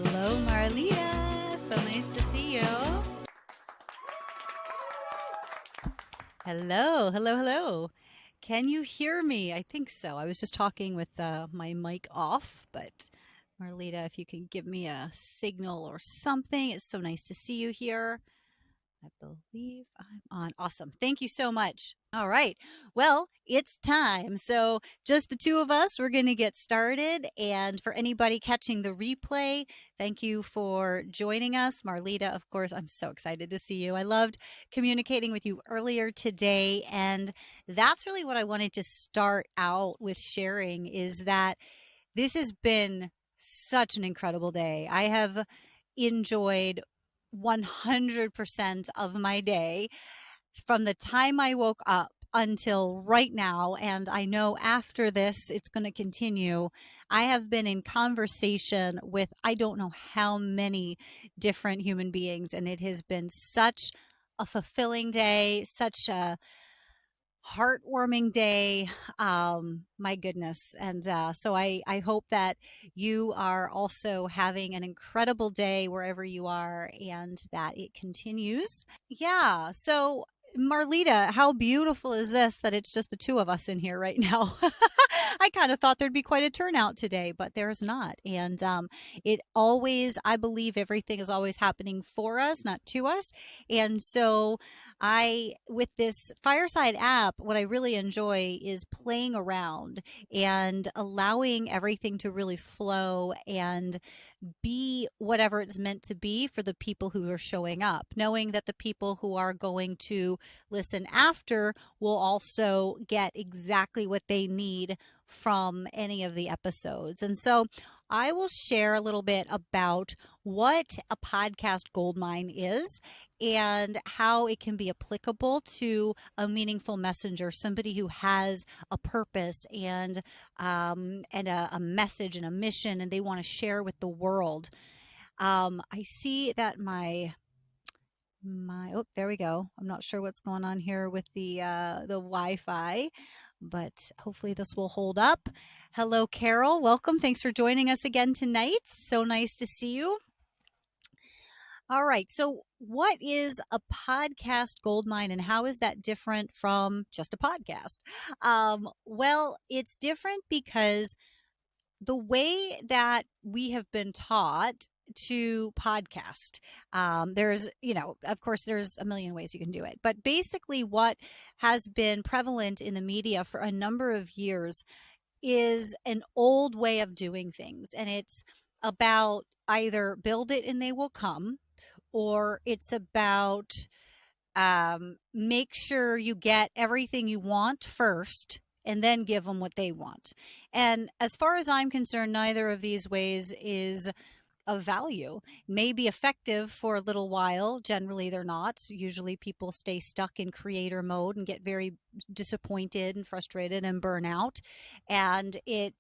Hello, Marlita. So nice to see you. Hello, hello, hello. Can you hear me? I think so. I was just talking with my mic off, but Marlita, if you can give me a signal or something, it's so nice to see you here. I believe I'm on. Awesome. Thank you so much. All right. Well, it's time. So, just the two of us, we're going to get started. And for anybody catching the replay, thank you for joining us. Marlita, of course, I'm so excited to see you. I loved communicating with you earlier today. And that's really what I wanted to start out with sharing is that this has been such an incredible day. I have enjoyed 100% of my day from the time I woke up until right now. And I know after this, it's going to continue. I have been in conversation with I don't know how many different human beings, and it has been such a fulfilling day, such a heartwarming day. My goodness. And so I hope that you are also having an incredible day wherever you are and that it continues. Yeah. So, Marlita, how beautiful is this that it's just the two of us in here right now? I kind of thought there'd be quite a turnout today, but there's not. And it always, I believe everything is always happening for us, not to us. And so with this Fireside app, what I really enjoy is playing around and allowing everything to really flow and be whatever it's meant to be for the people who are showing up, knowing that the people who are going to listen after will also get exactly what they need from any of the episodes. And so I will share a little bit about what a podcast goldmine is and how it can be applicable to a meaningful messenger, somebody who has a purpose and a message and a mission, and they want to share with the world. I see that my oh, there we go. I'm not sure what's going on here with the Wi-Fi, but hopefully this will hold up. Hello, Carol. Welcome. Thanks for joining us again tonight. So nice to see you. All right. So, what is a podcast goldmine, and how is that different from just a podcast? Well, it's different because the way that we have been taught to podcast, there's, of course, there's a million ways you can do it. But basically, what has been prevalent in the media for a number of years is an old way of doing things. And it's about either build it and they will come, or it's about make sure you get everything you want first and then give them what they want. And as far as I'm concerned, neither of these ways is of value. May be effective for a little while. Generally, they're not. Usually people stay stuck in creator mode and get very disappointed and frustrated and burn out. And it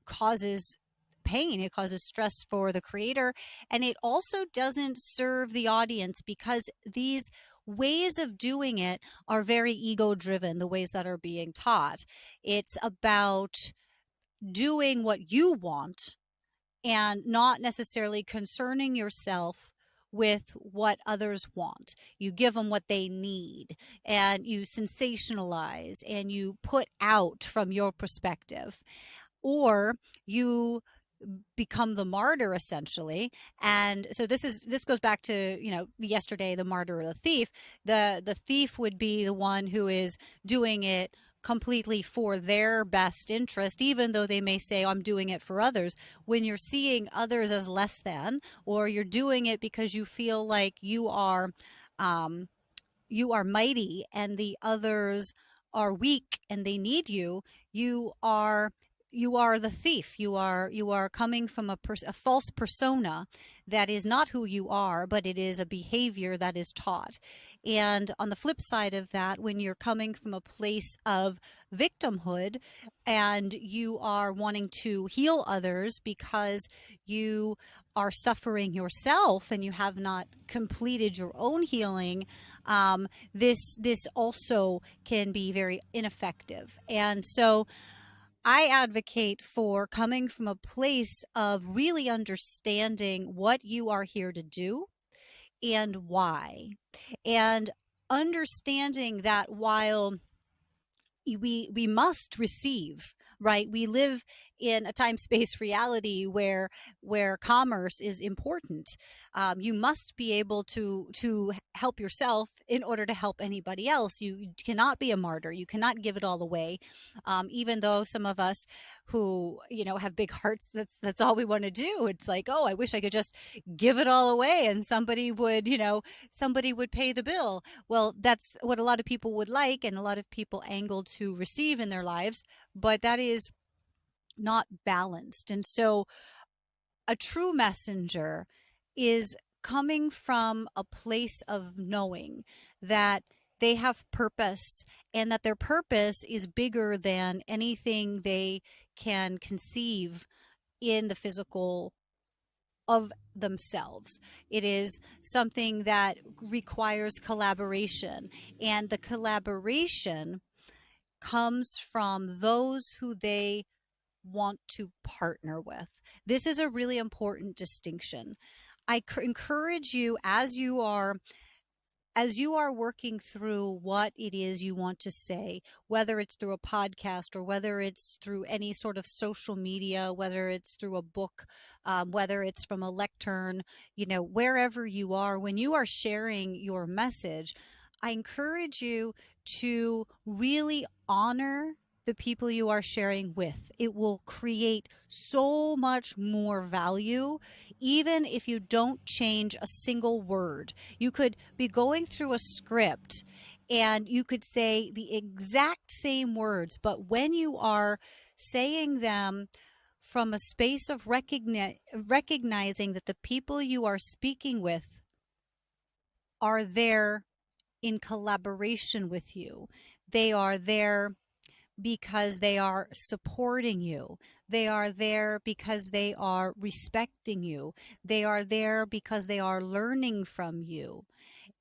causes pain. It causes stress for the creator. And it also doesn't serve the audience because these ways of doing it are very ego driven, the ways that are being taught. It's about doing what you want and not necessarily concerning yourself with what others want. You give them what they need and you sensationalize and you put out from your perspective, or you become the martyr essentially. And so this goes back to yesterday, the martyr or the thief. The thief would be the one who is doing it completely for their best interest, even though they may say, I'm doing it for others. When you're seeing others as less than, or you're doing it because you feel like you are mighty and the others are weak and they need you, you are the thief. You are coming from a false persona that is not who you are, but it is a behavior that is taught. And on the flip side of that, when you're coming from a place of victimhood and you are wanting to heal others because you are suffering yourself and you have not completed your own healing, this also can be very ineffective. And so I advocate for coming from a place of really understanding what you are here to do and why. And understanding that while we must receive, right, we live in a time space reality where commerce is important. You must be able to help yourself in order to help anybody else. You cannot be a martyr, you cannot give it all away. Even though some of us who have big hearts, that's all we want to do. It's like, oh, I wish I could just give it all away and somebody would pay the bill. Well, that's what a lot of people would like, and a lot of people angle to receive in their lives, but that is not balanced. And so a true messenger is coming from a place of knowing that they have purpose, and that their purpose is bigger than anything they can conceive in the physical of themselves. It is something that requires collaboration, and the collaboration comes from those who they want to partner with. This is a really important distinction. I encourage you, as you are working through what it is you want to say, whether it's through a podcast or whether it's through any sort of social media, whether it's through a book, whether it's from a lectern, wherever you are, when you are sharing your message, I encourage you to really honor the people you are sharing with. It will create so much more value, even if you don't change a single word. You could be going through a script and you could say the exact same words, but when you are saying them from a space of recognizing that the people you are speaking with are there in collaboration with you, they are there because they are supporting you. They are there because they are respecting you. They are there because they are learning from you.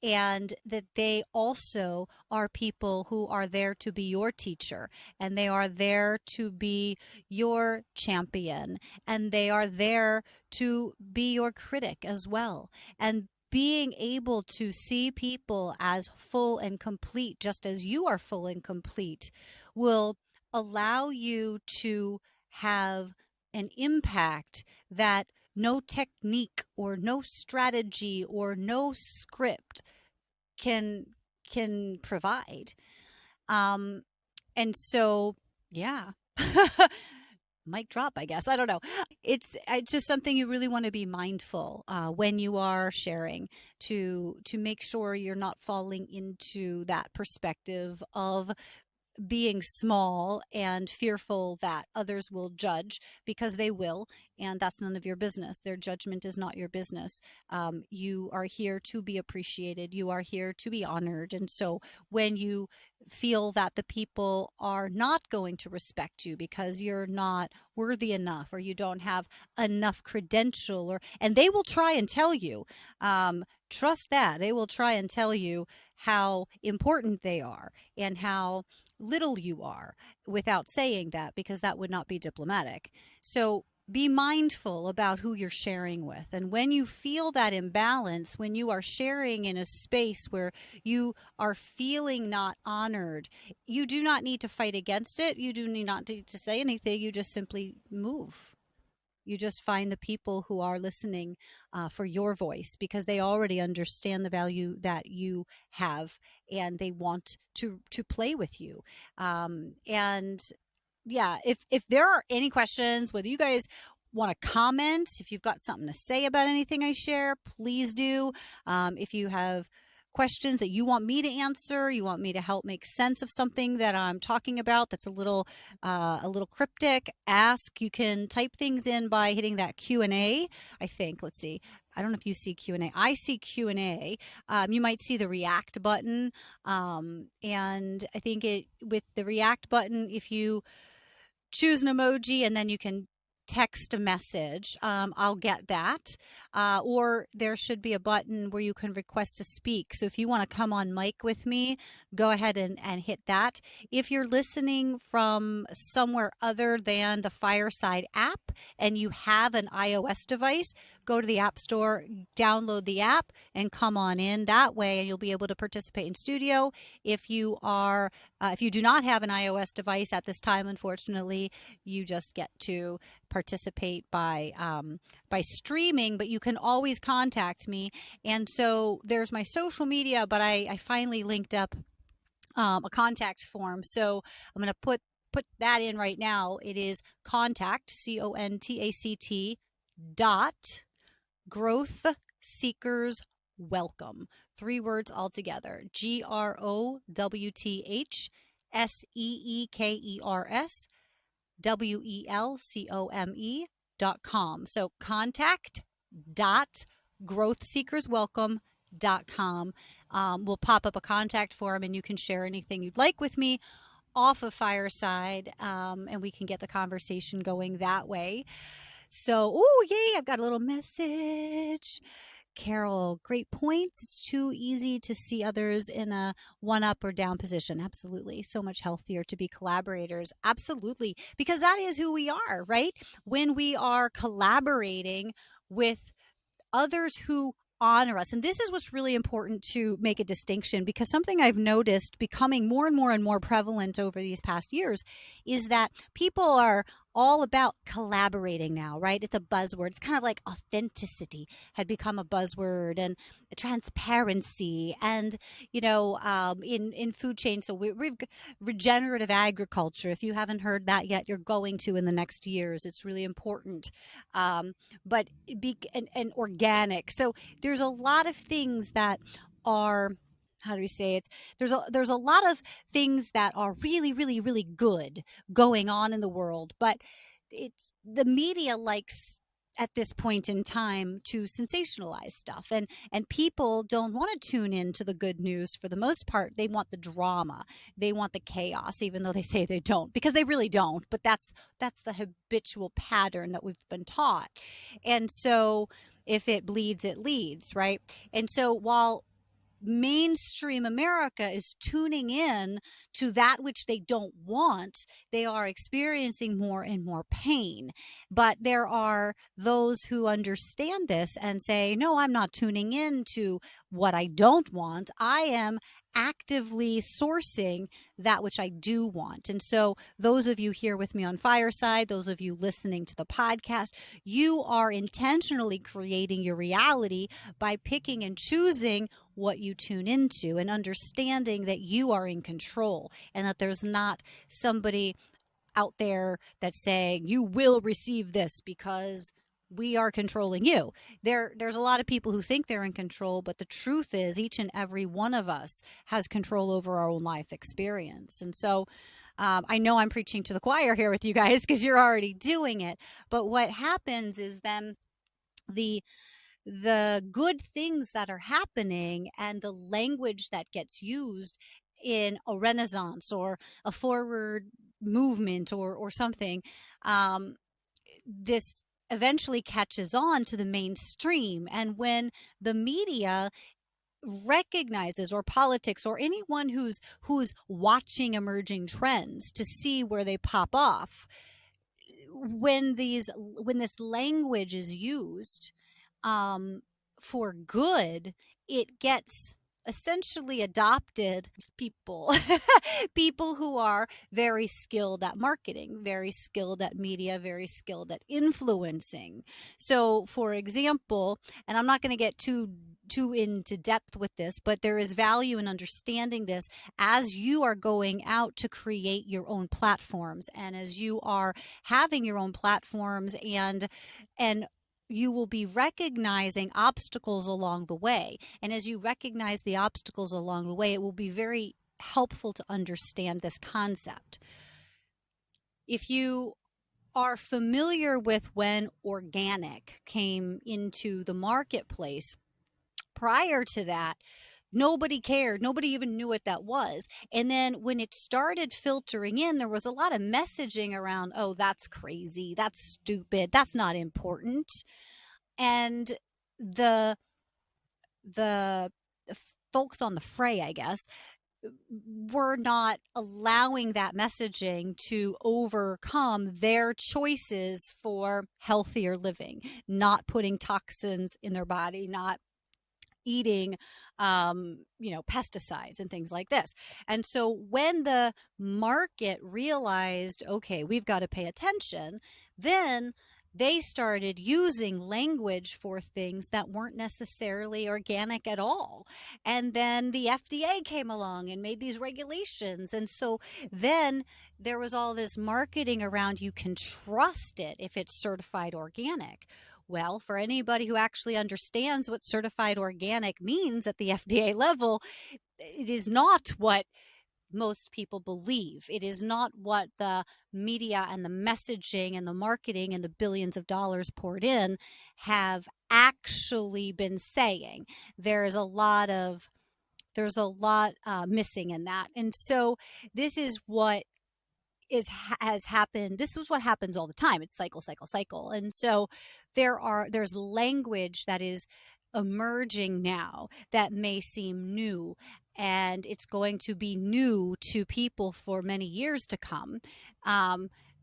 And that they also are people who are there to be your teacher, and they are there to be your champion, and they are there to be your critic as well. And being able to see people as full and complete, just as you are full and complete, will allow you to have an impact that no technique or no strategy or no script can provide. Um, and so, yeah. Mic drop, I guess. I don't know. It's just something you really want to be mindful when you are sharing, to make sure you're not falling into that perspective of being small and fearful that others will judge, because they will, and that's none of your business. Their judgment is not your business. You are here to be appreciated. You are here to be honored. And so when you feel that the people are not going to respect you because you're not worthy enough, or you don't have enough credential, and they will try and tell you, trust that they will try and tell you how important they are and how little you are, without saying that, because that would not be diplomatic. So be mindful about who you're sharing with. And when you feel that imbalance, when you are sharing in a space where you are feeling not honored, you do not need to fight against it. You do need not to say anything. You just simply move. You just find the people who are listening for your voice, because they already understand the value that you have, and they want to play with you. And yeah, if there are any questions, whether you guys want to comment, if you've got something to say about anything I share, please do. If you have questions that you want me to answer, you want me to help make sense of something that I'm talking about that's a little cryptic, ask. You can type things in by hitting that Q&A. I think, let's see, I don't know if you see Q&A. I see Q&A. You might see the react button. And I think with the react button, if you choose an emoji, and then you can text a message, I'll get that. Or there should be a button where you can request to speak. So if you want to come on mic with me, go ahead and hit that. If you're listening from somewhere other than the Fireside app and you have an iOS device, go to the App Store, download the app, and come on in that way, and you'll be able to participate in studio. If you do not have an iOS device at this time, unfortunately, you just get to participate by streaming, but you can always contact me. And so there's my social media, but I finally linked up a contact form. So I'm going to put that in right now. It is contact, CONTACT dot growth seekers welcome. 3 words altogether. GROWTHSEEKERS WELCOME.com. So contact dot growthseekerswelcome.com. We'll pop up a contact form and you can share anything you'd like with me off of Fireside, and we can get the conversation going that way. So, oh, yay, I've got a little message. Carol, great points. It's too easy to see others in a one-up or down position. Absolutely. So much healthier to be collaborators. Absolutely. Because that is who we are, right? When we are collaborating with others who honor us. And this is what's really important to make a distinction, because something I've noticed becoming more and more and more prevalent over these past years is that people are all about collaborating now, right? It's a buzzword. It's kind of like authenticity had become a buzzword, and transparency, and in food chain. So we've regenerative agriculture. If you haven't heard that yet, you're going to in the next years. It's really important. But and organic. So there's a lot of things that are, how do we say it? There's a lot of things that are really, really, really good going on in the world, but it's the media likes at this point in time to sensationalize stuff, and people don't want to tune in to the good news. For the most part, they want the drama, they want the chaos, even though they say they don't, because they really don't. But that's the habitual pattern that we've been taught. And so if it bleeds, it leads, right? And so while mainstream America is tuning in to that which they don't want, they are experiencing more and more pain. But there are those who understand this and say, no, I'm not tuning in to what I don't want. I am actively sourcing that which I do want. And so those of you here with me on Fireside, those of you listening to the podcast, you are intentionally creating your reality by picking and choosing what you tune into, and understanding that you are in control, and that there's not somebody out there that's saying you will receive this because we are controlling you. There's a lot of people who think they're in control, but the truth is each and every one of us has control over our own life experience. And so I know I'm preaching to the choir here with you guys because you're already doing it. But what happens is then the good things that are happening and the language that gets used in a renaissance or a forward movement or something, this eventually catches on to the mainstream. And when the media recognizes, or politics, or anyone who's watching emerging trends to see where they pop off, when this language is used for good, it gets essentially adopted. People people who are very skilled at marketing, very skilled at media, very skilled at influencing. So for example, and I'm not going to get too into depth with this, but there is value in understanding this as you are going out to create your own platforms, and as you are having your own platforms, and you will be recognizing obstacles along the way. And as you recognize the obstacles along the way, it will be very helpful to understand this concept. If you are familiar with when organic came into the marketplace, prior to that, nobody cared. Nobody even knew what that was. And then when it started filtering in, there was a lot of messaging around, oh, that's crazy. That's stupid. That's not important. And the the folks on the fray, I guess, were not allowing that messaging to overcome their choices for healthier living, not putting toxins in their body, not eating pesticides and things like this. And so when the market realized, okay, we've got to pay attention, then they started using language for things that weren't necessarily organic at all. And then the FDA came along and made these regulations. And so then there was all this marketing around, you can trust it if it's certified organic. Well, for anybody who actually understands what certified organic means at the FDA level, it is not what most people believe. It is not what the media and the messaging and the marketing and the billions of dollars poured in have actually been saying. There's a lot missing in that. And so this is what has happened. This is what happens all the time. It's cycle, cycle, cycle. And so there's language that is emerging now that may seem new, and it's going to be new to people for many years to come,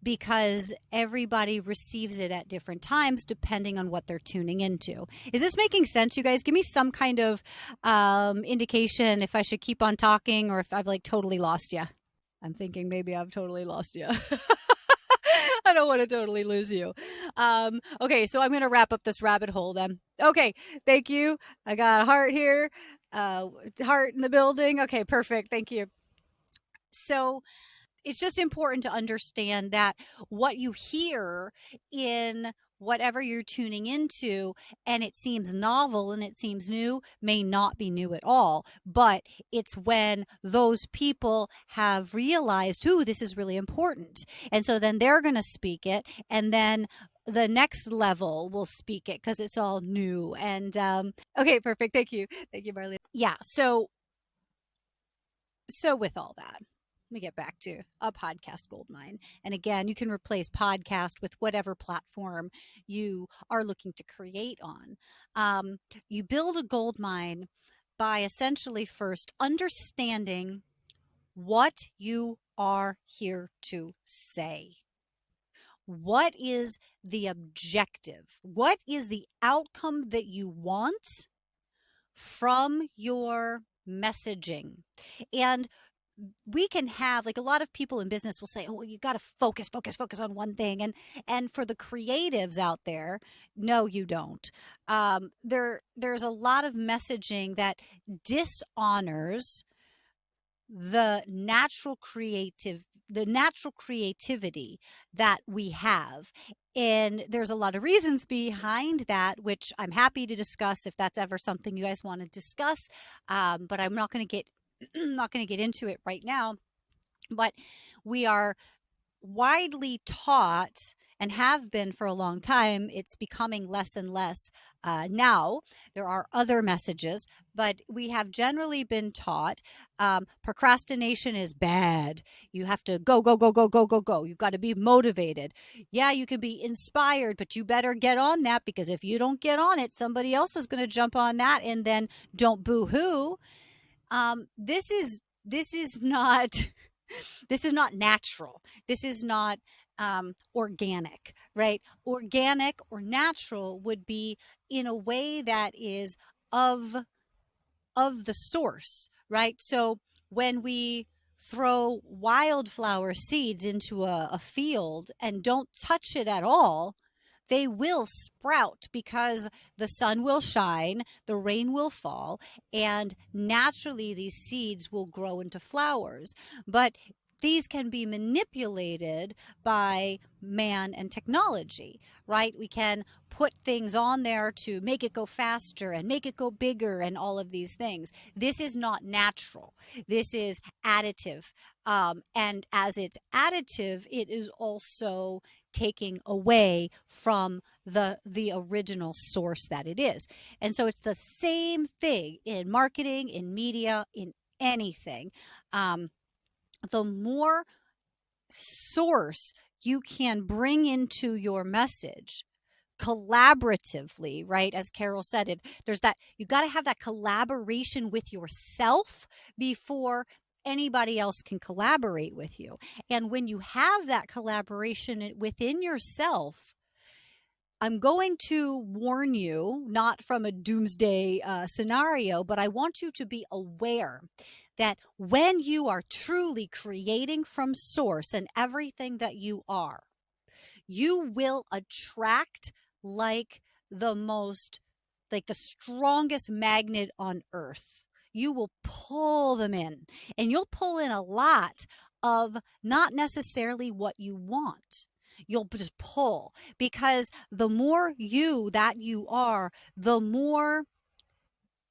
because everybody receives it at different times depending on what they're tuning into. Is this making sense, you guys? Give me some kind of indication if I should keep on talking or if I've totally lost you. I'm thinking maybe I've totally lost you. I don't want to totally lose you. Okay, so I'm going to wrap up this rabbit hole then. Okay, thank you. I got a heart here, heart in the building. Okay, perfect. Thank you. So it's just important to understand that what you hear in whatever you're tuning into, and it seems novel and it seems new, may not be new at all. But it's when those people have realized, ooh, this is really important. And so then they're going to speak it. And then the next level will speak it because it's all new. And okay, perfect. Thank you. Thank you, Marlene. Yeah. So with all that, let me get back to a podcast Goldmine. And again, you can replace podcast with whatever platform you are looking to create on. You build a Goldmine by essentially first understanding what you are here to say. What is the objective? What is the outcome that you want from your messaging? And we can have, a lot of people in business will say, oh, you got to focus on one thing. And for the creatives out there, no, you don't. There's a lot of messaging that dishonors the natural creativity that we have. And there's a lot of reasons behind that, which I'm happy to discuss if that's ever something you guys want to discuss. But I'm not going to get into it right now. But we are widely taught, and have been for a long time. It's becoming less and less now. There are other messages, but we have generally been taught procrastination is bad. You have to go, go, go, go, go, go, go. You've got to be motivated. Yeah, you can be inspired, but you better get on that, because if you don't get on it, somebody else is going to jump on that, and then don't boo-hoo. This is not this is not natural. This is not organic, right? Organic or natural would be in a way that is of the source, right? So when we throw wildflower seeds into a field and don't touch it at all, they will sprout because the sun will shine, the rain will fall, and naturally these seeds will grow into flowers. But these can be manipulated by man and technology, right? We can put things on there to make it go faster and make it go bigger and all of these things. This is not natural. This is additive. And as it's additive, it is also taking away from the original source that it is. And so it's the same thing in marketing, in media, in anything. Um, the more source you can bring into your message collaboratively, right? As Carol said, there's that, you got to have that collaboration with yourself before anybody else can collaborate with you. And when you have that collaboration within yourself, I'm going to warn you, not from a doomsday scenario, but I want you to be aware that when you are truly creating from source and everything that you are, you will attract like the most, like the strongest magnet on earth. You will pull them in, and you'll pull in a lot of not necessarily what you want. You'll just pull, because the more you that you are, the more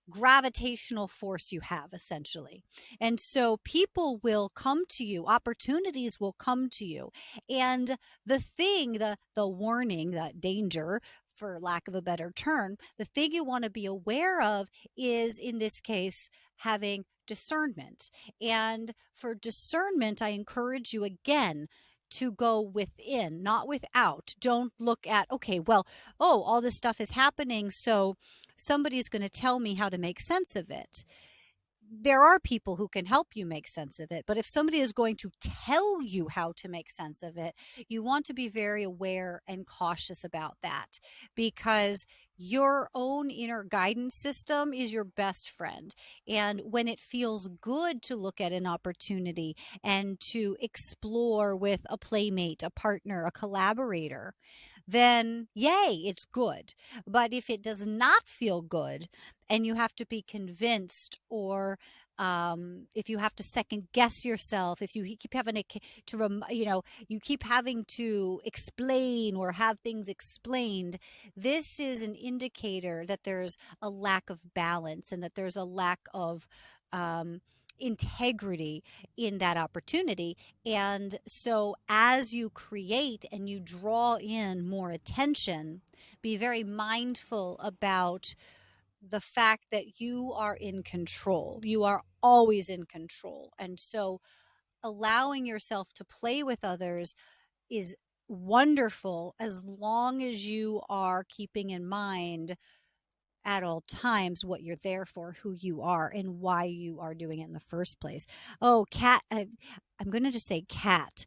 gravitational force you have, essentially. And so people will come to you, opportunities will come to you. And the thing, the warning, the danger, for lack of a better term, the thing you want to be aware of is, in this case, having discernment. And for discernment, I encourage you again to go within, not without. Don't look at, okay, well, oh, all this stuff is happening, so somebody's going to tell me how to make sense of it. There are people who can help you make sense of it, but if somebody is going to tell you how to make sense of it, you want to be very aware and cautious about that, because your own inner guidance system is your best friend. And when it feels good to look at an opportunity and to explore with a playmate, a partner, a collaborator, then yay, it's good. But if it does not feel good and you have to be convinced, or if you have to second guess yourself, if you keep having you keep having to explain or have things explained, this is an indicator that there's a lack of balance and that there's a lack of integrity in that opportunity. And so as you create and you draw in more attention, be very mindful about the fact that you are in control. You are always in control. And so allowing yourself to play with others is wonderful, as long as you are keeping in mind at all times what you're there for, who you are, and why you are doing it in the first place. Oh, Kat, I'm going to just say Kat.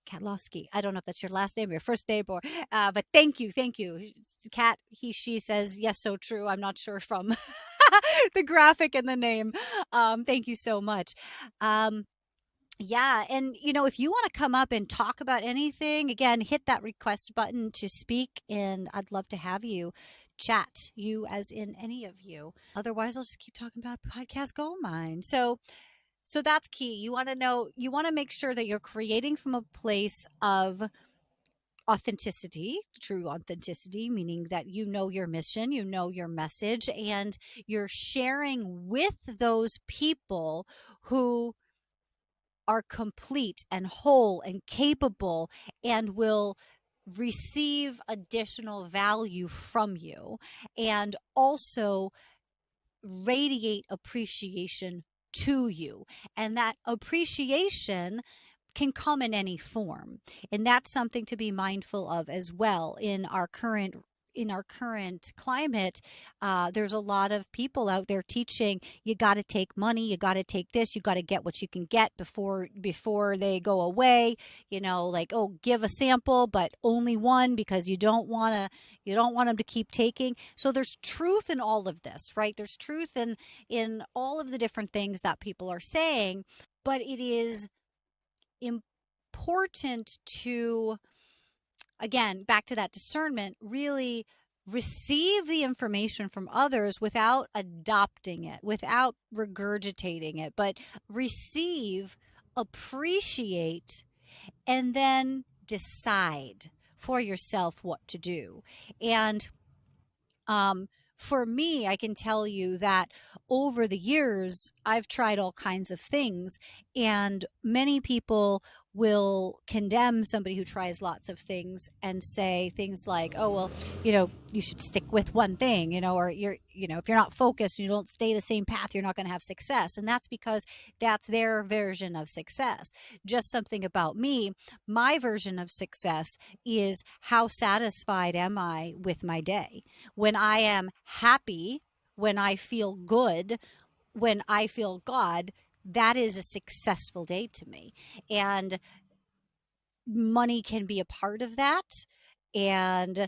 Katlowski. I don't know if that's your last name or your first name, or but thank you, thank you. Kat, he, she says yes, so true. I'm not sure from the graphic and the name. Thank you so much. Yeah, and if you want to come up and talk about anything, again, hit that request button to speak, and I'd love to have you chat, you as in any of you. Otherwise, I'll just keep talking about podcast Goldmine. So that's key. You want to make sure that you're creating from a place of authenticity, true authenticity, meaning that you know your mission, you know your message, and you're sharing with those people who are complete and whole and capable and will receive additional value from you, and also radiate appreciation to you. And that appreciation can come in any form. And that's something to be mindful of as well in our current climate. There's a lot of people out there teaching you got to take money, you got to take this, you got to get what you can get before they go away. Like, oh, give a sample, but only one, because you don't want them to keep taking. So there's truth in all of this, right? There's truth in all of the different things that people are saying, but it is important to, again, back to that discernment, really receive the information from others without adopting it, without regurgitating it, but receive, appreciate, and then decide for yourself what to do. And for me, I can tell you that over the years, I've tried all kinds of things, and many people will condemn somebody who tries lots of things and say things like, oh, well, you should stick with one thing, or if you're not focused and you don't stay the same path, you're not going to have success. And that's because that's their version of success. Just something about me, my version of success is how satisfied am I with my day? When I am happy, when I feel good, when I feel God, that is a successful day to me. And money can be a part of that. And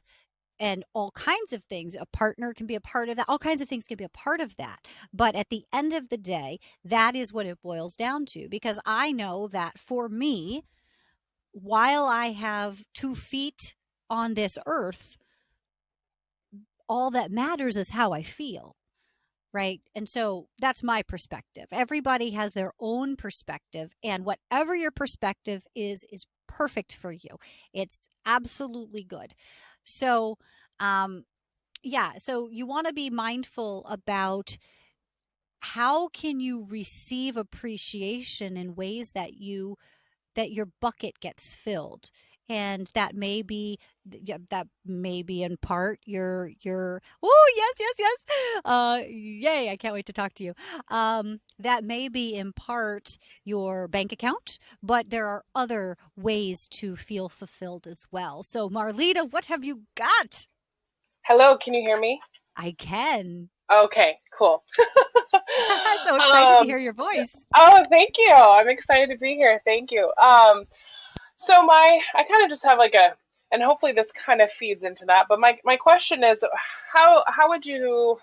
all kinds of things, a partner can be a part of that, all kinds of things can be a part of that. But at the end of the day, that is what it boils down to, because I know that for me, while I have 2 feet on this earth, all that matters is how I feel. Right. And so that's my perspective. Everybody has their own perspective, and whatever your perspective is perfect for you. It's absolutely good. So, yeah, so you want to be mindful about how can you receive appreciation in ways that your bucket gets filled. And that may be in part your oh, yes, yay, I can't wait to talk to you. That may be in part your bank account, but there are other ways to feel fulfilled as well. So Marlita, what have you got? Hello, can you hear me? I can. Okay, cool. So excited to Um, hear your voice. oh, thank you. I'm excited to be here. Thank you. I kind of just have like and hopefully this kind of feeds into that, but my question is, how would you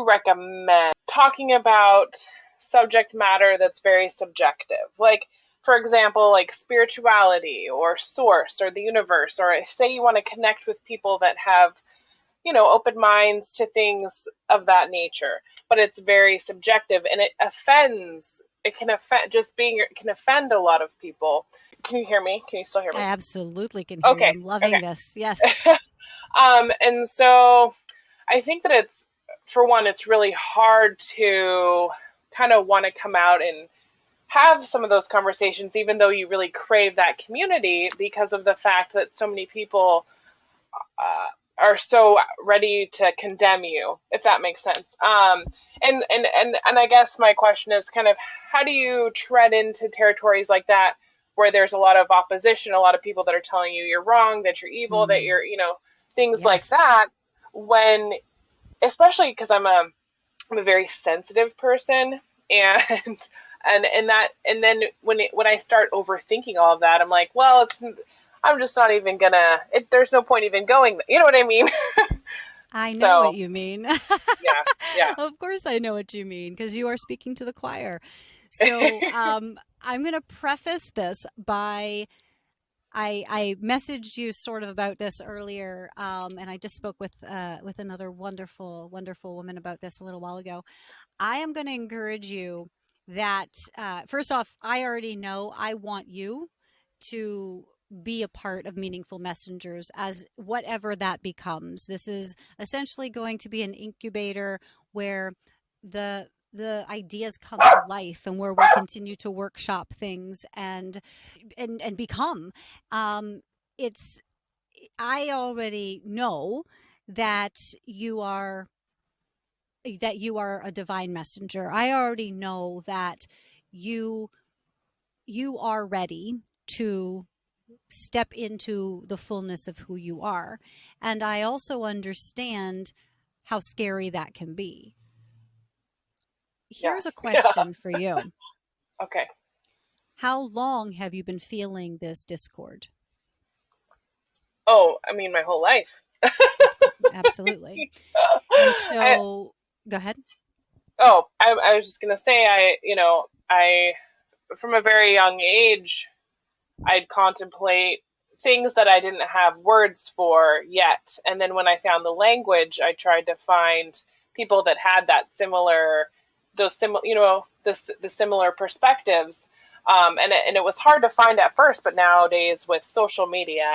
recommend talking about subject matter that's very subjective? Like, for example, like spirituality or source or the universe, or say you want to connect with people that have open minds to things of that nature, but it's very subjective and it can offend, just being, it can offend a lot of people. Can you hear me? Can you still hear I me? absolutely can hear you. Okay. I'm Okay. loving this. Yes. And so I think that for one, it's really hard to kind of want to come out and have some of those conversations, even though you really crave that community, because of the fact that so many people uh, are so ready to condemn you, if that makes sense. And I guess my question is kind of, how do you tread into territories like that where there's a lot of opposition, a lot of people that are telling you you're wrong, that you're evil, that Mm, you're things like yes. that, when, especially because I'm a very sensitive person, and and then when I start overthinking all of that, I'm like, well, I'm just not even gonna. There's no point even going. You know what I mean? I know what So you mean. yeah, yeah, Of course, I know what you mean because you are speaking to the choir. So, I'm going to preface this by I messaged you sort of about this earlier, and I just spoke with another wonderful woman about this a little while ago. I am going to encourage you that, first off, I already know I want you to be a part of Meaningful Messengers as whatever that becomes. This is essentially going to be an incubator where the ideas come to life and where we continue to workshop things and become. It's I already know that you are that you are a divine messenger. I already know that you you are ready to step into the fullness of who you are. And I also understand how scary that can be. Here's a yes, yeah. question for you. Okay. How long have you been feeling this discord? Oh, I mean, my whole life. Absolutely. And I, so, go ahead. I was just gonna say, I from a very young age, I'd contemplate things that I didn't have words for yet. And then when I found the language, I tried to find people that had those similar, the similar perspectives. And it was hard to find at first, but nowadays with social media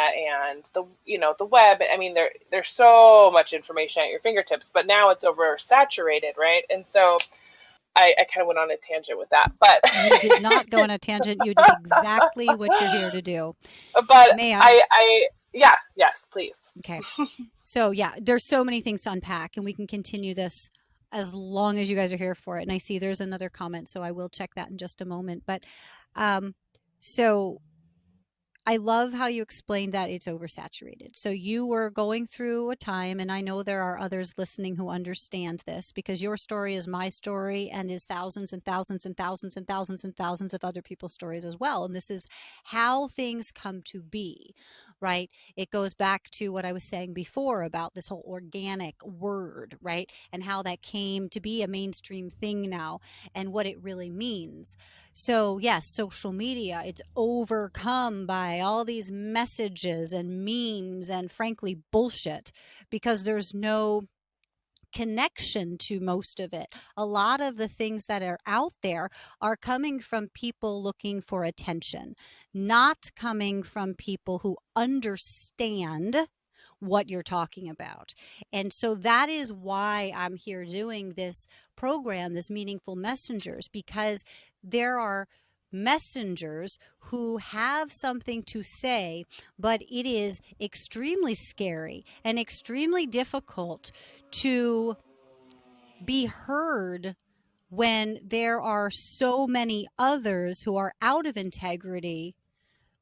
and the web, I mean, there's so much information at your fingertips, but now it's oversaturated, right? And so I kind of went on a tangent with that, but You did not go on a tangent. You did exactly what you're here to do. but May I? yeah, yes, please. Okay. So yeah, there's so many things to unpack, and we can continue this as long as you guys are here for it. And I see there's another comment, so I will check that in just a moment. But um, so I love how you explained that it's oversaturated. So you were going through a time, and I know there are others listening who understand this because your story is my story and is thousands and thousands and thousands and thousands and thousands of other people's stories as well. And this is how things come to be, right? It goes back to what I was saying before about this whole organic word, right? And how that came to be a mainstream thing now and what it really means. So, yes, social media, it's overcome by all these messages and memes and frankly bullshit because there's no connection to most of it. A lot of the things that are out there are coming from people looking for attention, not coming from people who understand what you're talking about. And so that is why I'm here doing this program, this Meaningful Messengers, because there are messengers who have something to say, but it is extremely scary and extremely difficult to be heard when there are so many others who are out of integrity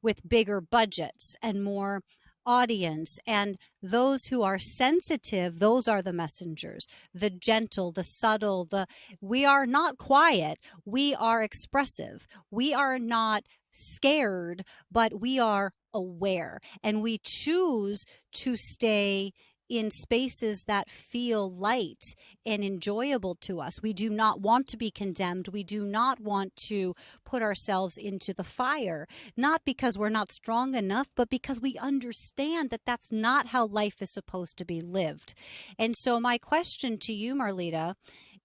with bigger budgets and more audience. And those who are sensitive, those are the messengers, the gentle, the subtle, we are not quiet, we are expressive, we are not scared, but we are aware, and we choose to stay in spaces that feel light and enjoyable to us. We do not want to be condemned. We do not want to put ourselves into the fire, not because we're not strong enough, but because we understand that that's not how life is supposed to be lived. And so my question to you, Marlita,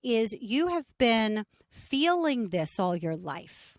is you have been feeling this all your life.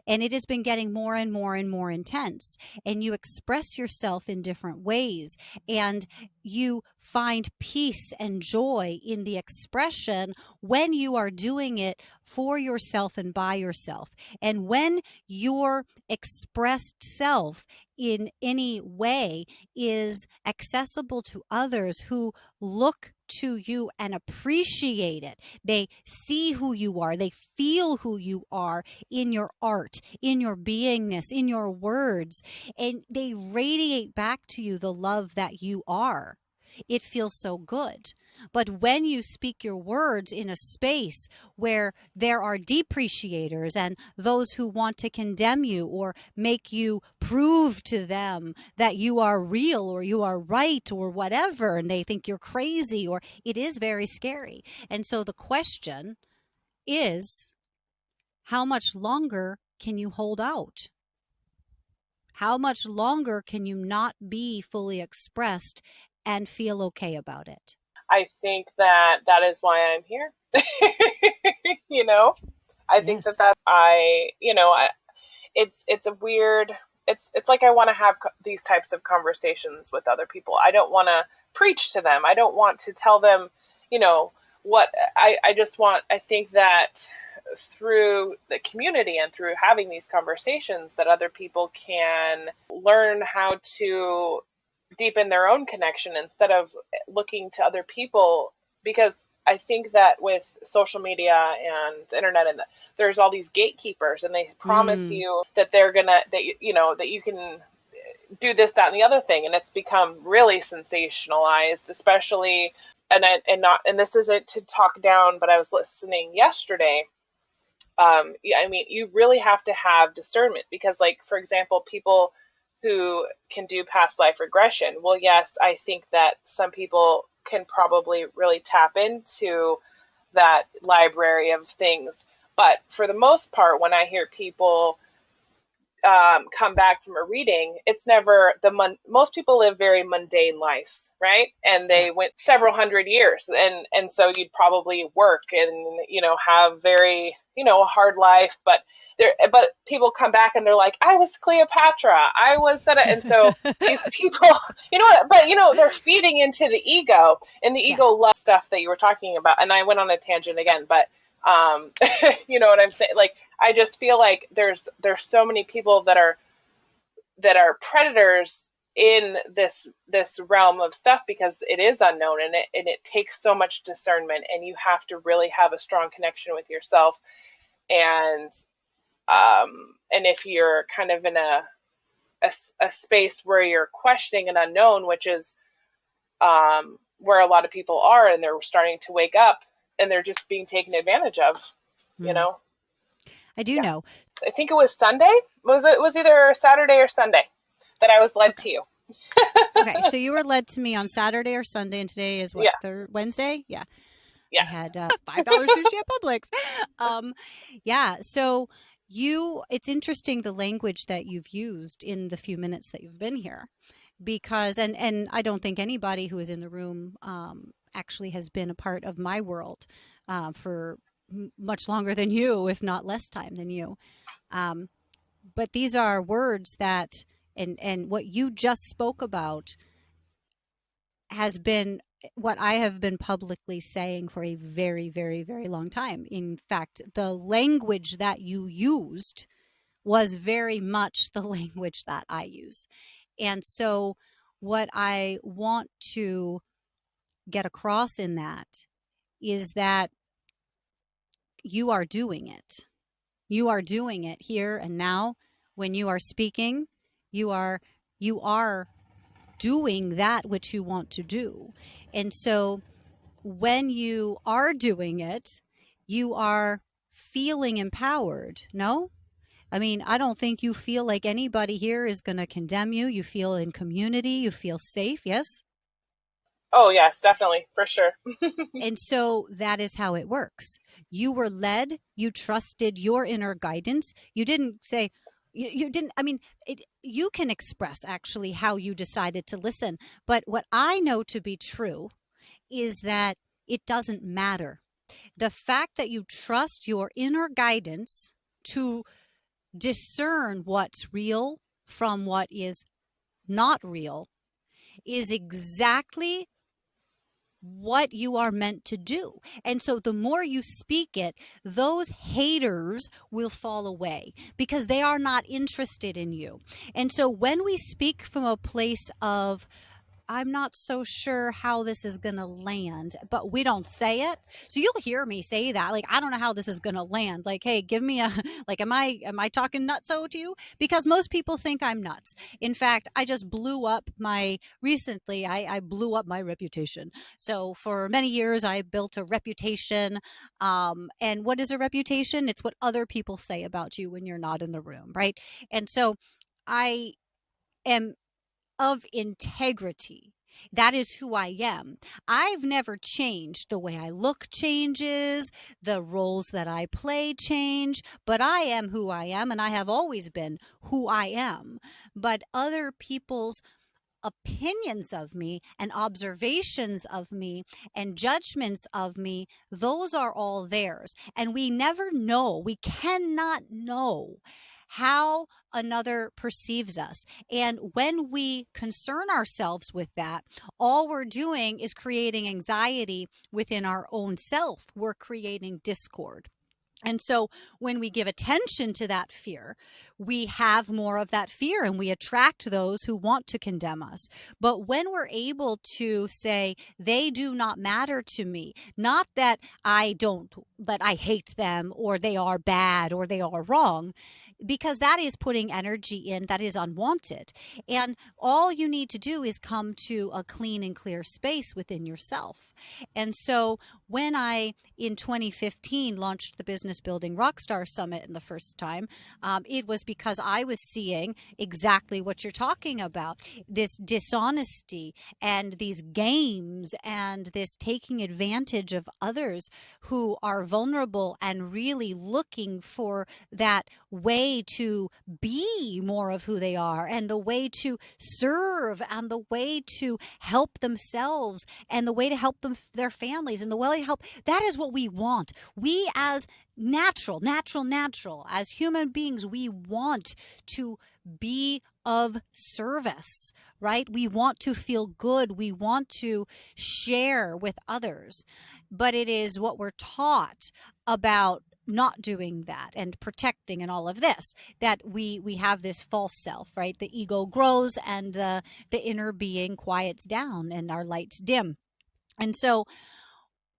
And it has been getting more and more and more intense. And you express yourself in different ways. And you find peace and joy in the expression when you are doing it for yourself and by yourself. And when your expressed self in any way is accessible to others who look to you and appreciate it. They see who you are. They feel who you are in your art, in your beingness, in your words, and they radiate back to you the love that you are. It feels so good. But when you speak your words in a space where there are depreciators and those who want to condemn you or make you prove to them that you are real or you are right or whatever, and they think you're crazy, or it is very scary. And so the question is, how much longer can you hold out? How much longer can you not be fully expressed and feel okay about it? I think that that is why I'm here. you know, I think that Yes. it's a weird, it's like I want to have these types of conversations with other people. I don't want to preach to them. I don't want to tell them, you know, what I just want, I think that through the community and through having these conversations that other people can learn how to deepen their own connection instead of looking to other people, because I think that with social media and the internet there's all these gatekeepers and they promise Mm. you that they're gonna that you can do this, that, and the other thing, and it's become really sensationalized, especially and this isn't to talk down, but I was listening yesterday. Yeah, I mean, you really have to have discernment because, like, for example, people who can do past life regression. Well, yes, I think that some people can probably really tap into that library of things. But for the most part, when I hear people come back from a reading, it's never most people live very mundane lives, right? And Yeah. they went several hundred years, and so you'd probably work and have very a hard life, but people come back and they're like, I was Cleopatra, I was that, and so these people, but they're feeding into the ego, and the ego Yes. loves stuff that you were talking about. And I went on a tangent again, but Um, you know what I'm saying? Like, I just feel like there's so many people that are predators in this realm of stuff because it is unknown, and it takes so much discernment, and you have to really have a strong connection with yourself. And if you're kind of in a space where you're questioning an unknown, which is where a lot of people are, and they're starting to wake up and they're just being taken advantage of, you Mm. know. I do Yeah, know. I think it was Sunday. Was either Saturday or Sunday that I was led Okay. to you. Okay. So you were led to me on Saturday or Sunday, and today is what, Yeah. Wednesday? Yeah. I Yes. had $5 sushi at Publix. Um, yeah. So it's interesting the language that you've used in the few minutes that you've been here, because, and I don't think anybody who is in the room actually has been a part of my world for much longer than you, if not less time than you. Um, but these are words that, and what you just spoke about has been what I have been publicly saying for a very, very, very long time. In fact, the language that you used was very much the language that I use. And so, what I want to get across in that is that you are doing it. You are doing it here and now. When you are speaking, you are you are doing that which you want to do. And so when you are doing it, you are feeling empowered. No? I mean, I don't think you feel like anybody here is going to condemn you. You feel in community, you feel safe. Yes? Oh yes, definitely, for sure. And so that is how it works. You were led, you trusted your inner guidance. You didn't say, you didn't, I mean, you can express actually how you decided to listen. But what I know to be true is that it doesn't matter. The fact that you trust your inner guidance to discern what's real from what is not real is exactly what you are meant to do. And so the more you speak it, those haters will fall away because they are not interested in you. And so when we speak from a place of I'm not so sure how this is going to land, but we don't say it. So you'll hear me say that, like, I don't know how this is going to land. Like, hey, give me a, like, am I talking nutso to you? Because most people think I'm nuts. In fact, I just recently, I blew up my reputation. So for many years, I built a reputation. And what is a reputation? It's what other people say about you when you're not in the room, right? And so I am of integrity. That is who I am. I've never changed. The way I look changes, the roles that I play change, but I am who I am, and I have always been who I am. But other people's opinions of me and observations of me and judgments of me, those are all theirs. And we never know, we cannot know how another perceives us. And when we concern ourselves with that, all we're doing is creating anxiety within our own self. We're creating discord. And so when we give attention to that fear, we have more of that fear and we attract those who want to condemn us. But when we're able to say, they do not matter to me, not that that I hate them or they are bad or they are wrong, because that is putting energy in that is unwanted. And all you need to do is come to a clean and clear space within yourself. And so when I, in 2015, launched the Business Building Rockstar Summit in the first time, it was because I was seeing exactly what you're talking about, this dishonesty and these games and this taking advantage of others who are vulnerable and really looking for that way to be more of who they are and the way to serve and the way to help themselves and the way to help their families and the way to help. That is what we want. We as natural, as human beings, we want to be of service, right? We want to feel good. We want to share with others. But it is what we're taught about not doing that and protecting and all of this that we have this false self, right? The ego grows and the inner being quiets down and our lights dim. And so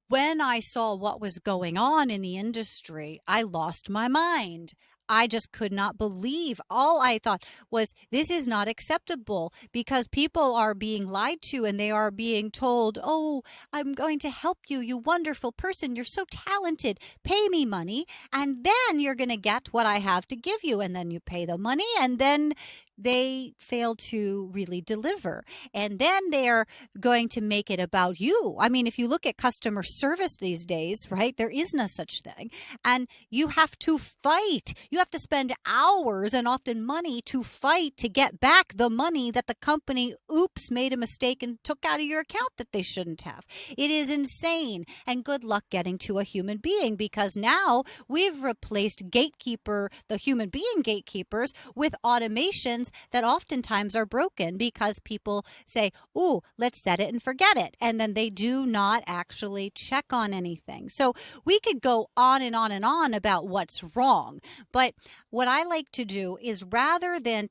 when I saw what was going on in the industry, I lost my mind. I just could not believe. All I thought was, this is not acceptable because people are being lied to and they are being told, oh, I'm going to help you, you wonderful person. You're so talented. Pay me money, and then you're going to get what I have to give you. And then you pay the money, and then they fail to really deliver. And then they're going to make it about you. I mean, if you look at customer service these days, right, there is no such thing. And you have to fight. You have to spend hours and often money to fight to get back the money that the company, oops, made a mistake and took out of your account that they shouldn't have. It is insane. And good luck getting to a human being, because now we've replaced the human being gatekeepers with automations that oftentimes are broken because people say, ooh, let's set it and forget it. And then they do not actually check on anything. So we could go on and on and on about what's wrong. But what I like to do is, rather than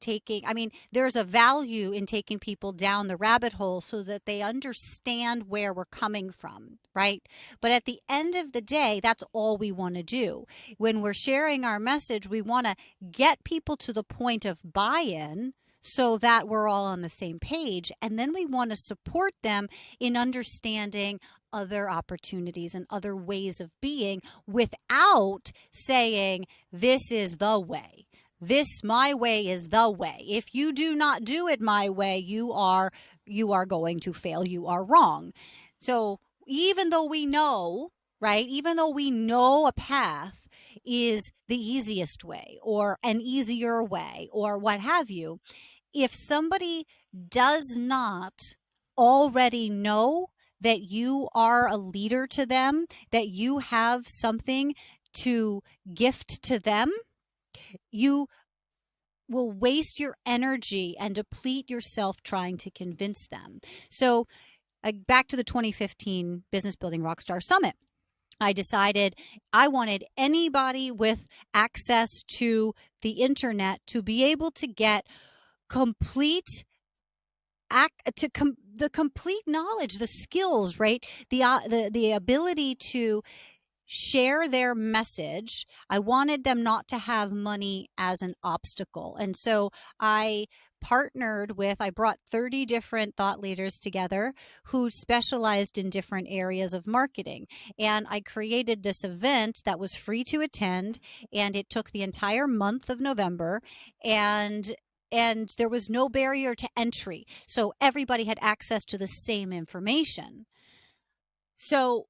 there's a value in taking people down the rabbit hole so that they understand where we're coming from, right? But at the end of the day, that's all we want to do. When we're sharing our message, we want to get people to the point of buy-in so that we're all on the same page. And then we want to support them in understanding other opportunities and other ways of being without saying, this is the way. My way is the way. If you do not do it my way, you are going to fail. You are wrong. So even though we know, right, even though we know a path is the easiest way or an easier way or what have you, if somebody does not already know that you are a leader to them, that you have something to gift to them, you will waste your energy and deplete yourself trying to convince them. So back to the 2015 Business Building Rockstar Summit. I decided I wanted anybody with access to the internet to be able to get complete the complete knowledge, the skills, right? The ability to share their message. I wanted them not to have money as an obstacle. And so I brought 30 different thought leaders together who specialized in different areas of marketing. And I created this event that was free to attend, and it took the entire month of November, and there was no barrier to entry. So everybody had access to the same information. So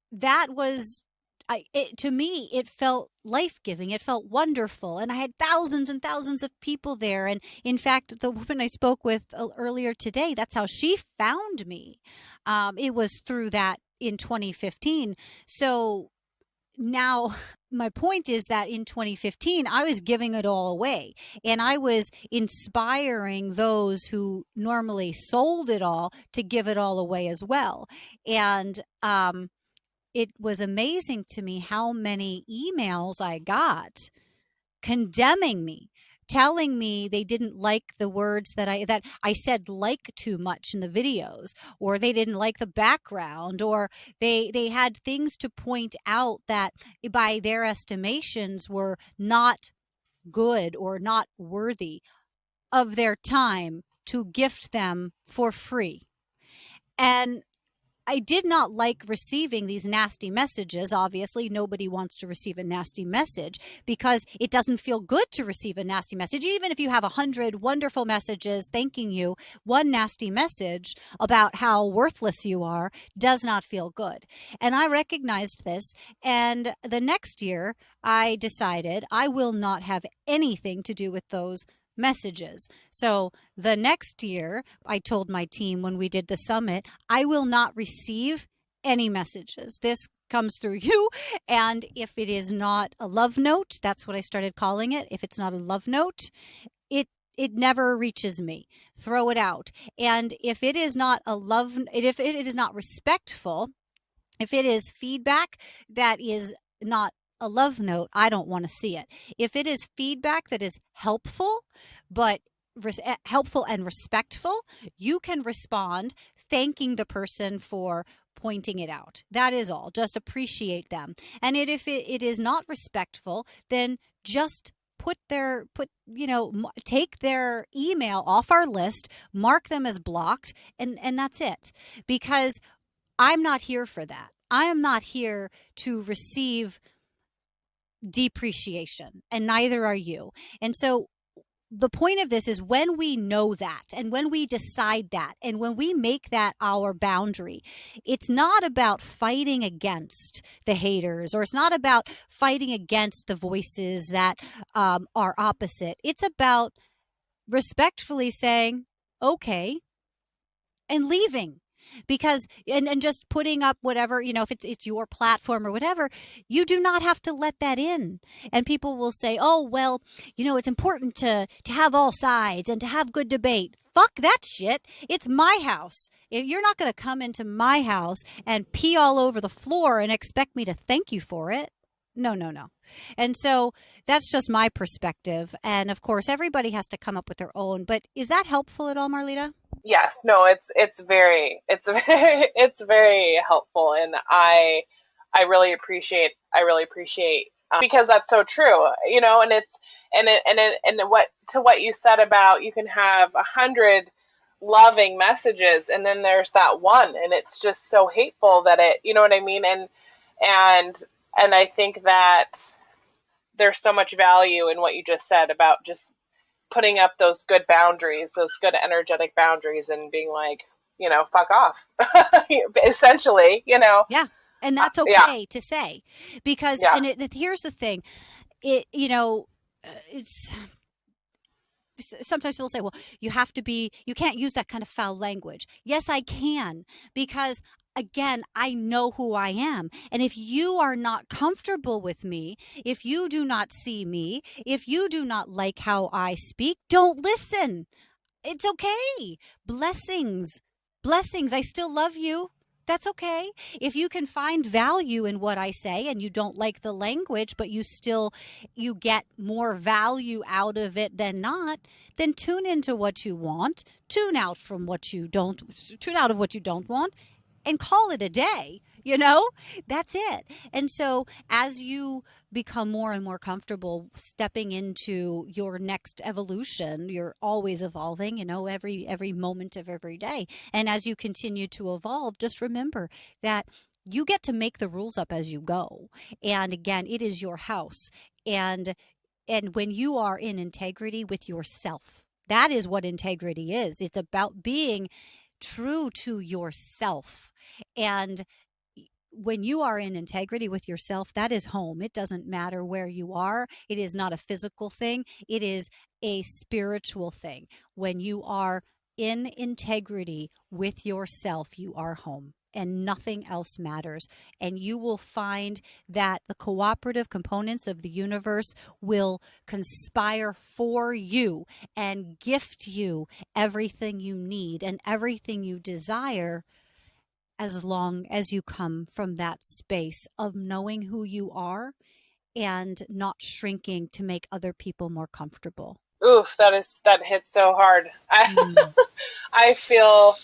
that was, to me, it felt life-giving. It felt wonderful. And I had thousands and thousands of people there. And in fact, the woman I spoke with earlier today, that's how she found me. It was through that in 2015. So now, my point is that in 2015, I was giving it all away, and I was inspiring those who normally sold it all to give it all away as well. And it was amazing to me how many emails I got condemning me, telling me they didn't like the words that I said like too much in the videos, or they didn't like the background, or they had things to point out that by their estimations were not good or not worthy of their time to gift them for free. And I did not like receiving these nasty messages. Obviously, nobody wants to receive a nasty message because it doesn't feel good to receive a nasty message. Even if you have 100 wonderful messages thanking you, one nasty message about how worthless you are does not feel good. And I recognized this. And the next year, I decided I will not have anything to do with those messages. So the next year, I told my team when we did the summit, I will not receive any messages. This comes through you. And if it is not a love note, that's what I started calling it. If it's not a love note, it never reaches me. Throw it out. And if it is not a love, if it is not respectful, if it is feedback that is not a love note, I don't want to see it. If it is feedback that is helpful, but helpful and respectful, you can respond thanking the person for pointing it out. That is all. Just appreciate them. And if it is not respectful, then just take their email off our list, mark them as blocked, and that's it. Because I'm not here for that. I am not here to receive depreciation, and neither are you. And so the point of this is, when we know that, and when we decide that, and when we make that our boundary, it's not about fighting against the haters, or it's not about fighting against the voices that are opposite. It's about respectfully saying, okay, and leaving. Because and just putting up whatever, if it's your platform or whatever, you do not have to let that in. And people will say, oh, well, it's important to have all sides and to have good debate. Fuck that shit. It's my house. If you're not going to come into my house and pee all over the floor and expect me to thank you for it. No, no, no. And so that's just my perspective. And of course, everybody has to come up with their own. But is that helpful at all, Marlita? Yes, no, it's very helpful, and I really appreciate because that's so true, and what you said about, you can have 100 loving messages, and then there's that one, and it's just so hateful that it, you know what I mean, and and I think that there's so much value in what you just said about just putting up those good boundaries, those good energetic boundaries, and being like, fuck off, essentially, Yeah. And that's yeah, okay to say, because, yeah. here's the thing, it's sometimes people say, well, you can't use that kind of foul language. Yes, I can, because again, I know who I am. And if you are not comfortable with me, if you do not see me, if you do not like how I speak, don't listen. It's okay. Blessings. Blessings. I still love you. That's okay. If you can find value in what I say and you don't like the language, but you get more value out of it than not, then tune into what you want, tune out of what you don't want, and call it a day. That's it. And so as you become more and more comfortable stepping into your next evolution, you're always evolving, every moment of every day. And as you continue to evolve, just remember that you get to make the rules up as you go. And again, it is your house. And when you are in integrity with yourself, that is what integrity is. It's about being true to yourself. And when you are in integrity with yourself, that is home. It doesn't matter where you are. It is not a physical thing. It is a spiritual thing. When you are in integrity with yourself, you are home, and nothing else matters. And you will find that the cooperative components of the universe will conspire for you and gift you everything you need and everything you desire, as long as you come from that space of knowing who you are and not shrinking to make other people more comfortable. Oof, that hits so hard. Mm. I feel,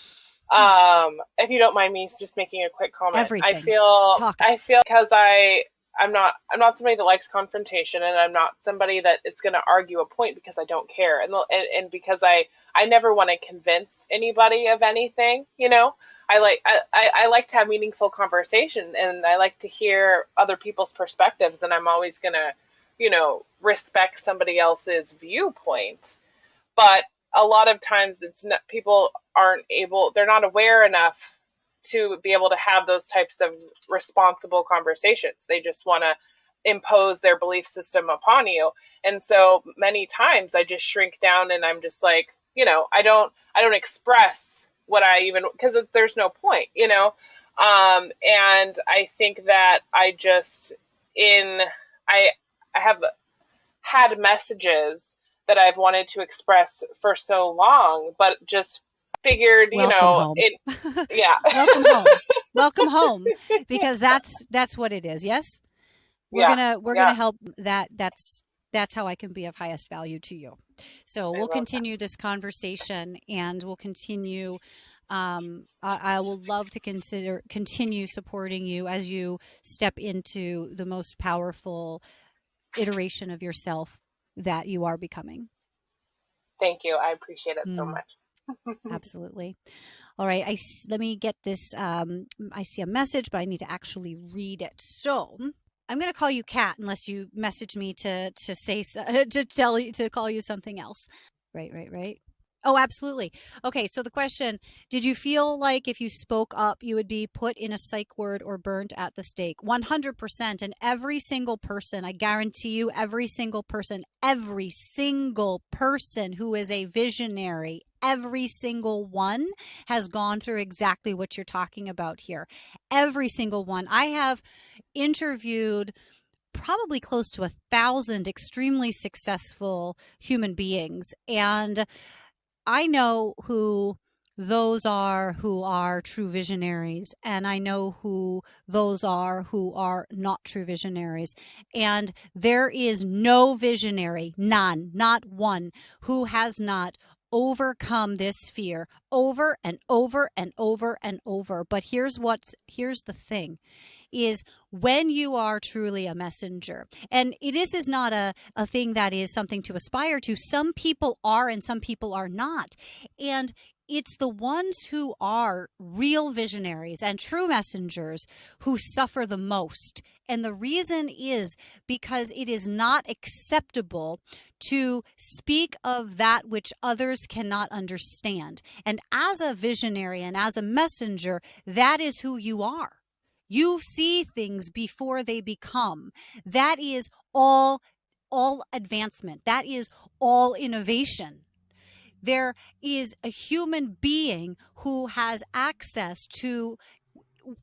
if you don't mind me just making a quick comment, I Everything. feel Talk. I feel because I'm not somebody that likes confrontation, and I'm not somebody that it's going to argue a point, because I don't care, and because I never want to convince anybody of anything. I like to have meaningful conversation, and I like to hear other people's perspectives, and I'm always going to respect somebody else's viewpoint. But a lot of times people they're not aware enough to be able to have those types of responsible conversations. They just want to impose their belief system upon you. And so many times I just shrink down, and I'm just like, I don't express what I even, because there's no point. And I think that I just in I I have had messages that I've wanted to express for so long, but just figured, Welcome home. it, yeah. Welcome home. Welcome home, because that's what it is. Yes. We're Yeah, going to we're going yeah, to help that. That's how I can be of highest value to you. So I we'll love that. continue this conversation, and we'll continue. I will love to continue supporting you as you step into the most powerful iteration of yourself that you are becoming. Thank you. I appreciate it so Mm, much. absolutely. All right. Let me get this. I see a message, but I need to actually read it. So I'm going to call you Kat unless you message me to say to tell you to call you something else. Right, right, right. Oh, absolutely. Okay, so the question, did you feel like if you spoke up, you would be put in a psych ward or burnt at the stake? 100%. And every single person, I guarantee you, every single person who is a visionary, every single one has gone through exactly what you're talking about here. Every single one. I have interviewed probably close to 1,000 extremely successful human beings. And I know who those are who are true visionaries, and I know who are not true visionaries. And there is no visionary, none, not one, who has not overcome this fear over and over and over and over. But here's the thing is when you are truly a messenger. And this is not a thing that is something to aspire to. Some people are and some people are not. And it's the ones who are real visionaries and true messengers who suffer the most. And the reason is because it is not acceptable to speak of that which others cannot understand. And as a visionary and as a messenger, that is who you are. You see things before they become. That is all advancement. That is all innovation. There is a human being who has access to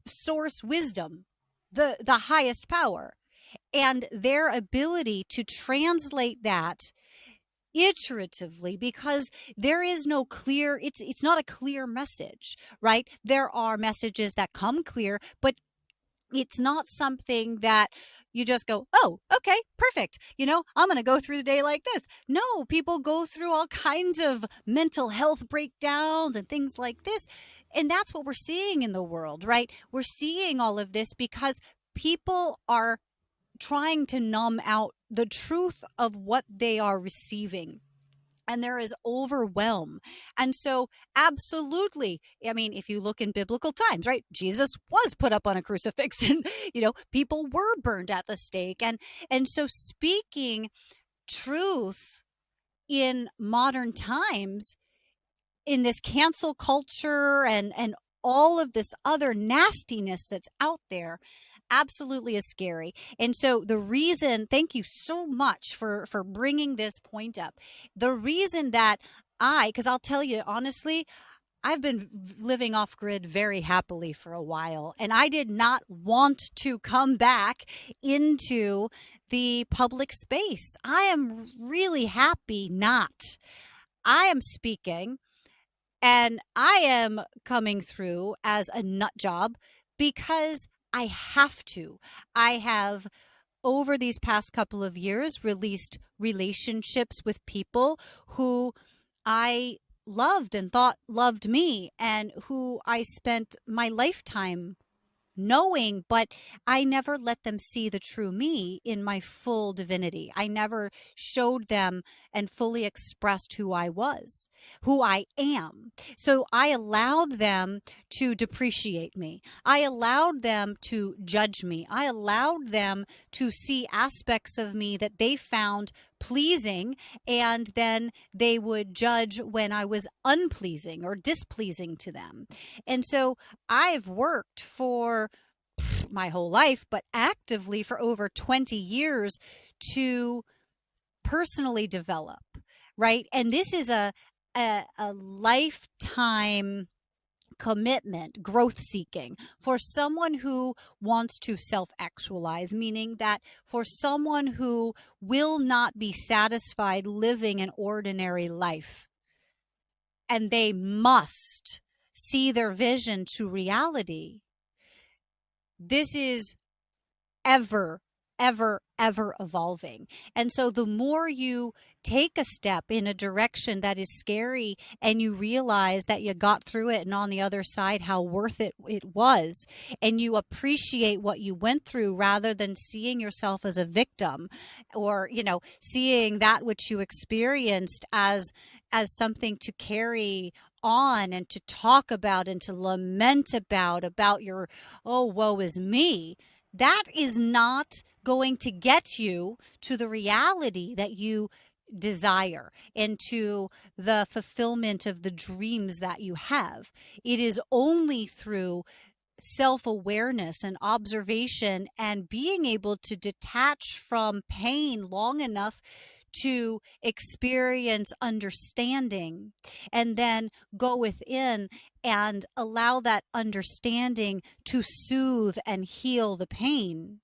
source wisdom, the highest power, and their ability to translate that iteratively, because there is no clear, it's not a clear message, right? There are messages that come clear, but it's not something that you just go, oh, okay, perfect. I'm going to go through the day like this. No, people go through all kinds of mental health breakdowns and things like this. And that's what we're seeing in the world, right? We're seeing all of this because people are trying to numb out the truth of what they are receiving, and there is overwhelm. And so, absolutely, I mean, if you look in biblical times, right, Jesus was put up on a crucifix, and people were burned at the stake. And so speaking truth in modern times, in this cancel culture and all of this other nastiness that's out there, absolutely is scary. And so the reason, thank you so much for bringing this point up. The reason that because I'll tell you honestly, I've been living off grid very happily for a while, and I did not want to come back into the public space. I am really happy not. I am speaking and I am coming through as a nut job because I have to. I have, over these past couple of years, released relationships with people who I loved and thought loved me, and who I spent my lifetime knowing, but I never let them see the true me in my full divinity. I never showed them and fully expressed who I was, who I am. So I allowed them to depreciate me. I allowed them to judge me. I allowed them to see aspects of me that they found pleasing, and then they would judge when I was unpleasing or displeasing to them. And so I've worked for my whole life, but actively for over 20 years to personally develop, right? And this is a lifetime commitment, growth seeking, for someone who wants to self actualize, meaning that for someone who will not be satisfied living an ordinary life and they must see their vision to reality. This is ever, ever evolving. And so the more you take a step in a direction that is scary and you realize that you got through it and on the other side how worth it was, and you appreciate what you went through rather than seeing yourself as a victim, or seeing that which you experienced as something to carry on and to talk about and to lament about your, oh, woe is me. That is not going to get you to the reality that you desire and to the fulfillment of the dreams that you have. It is only through self awareness and observation and being able to detach from pain long enough to experience understanding and then go within and allow that understanding to soothe and heal the pain.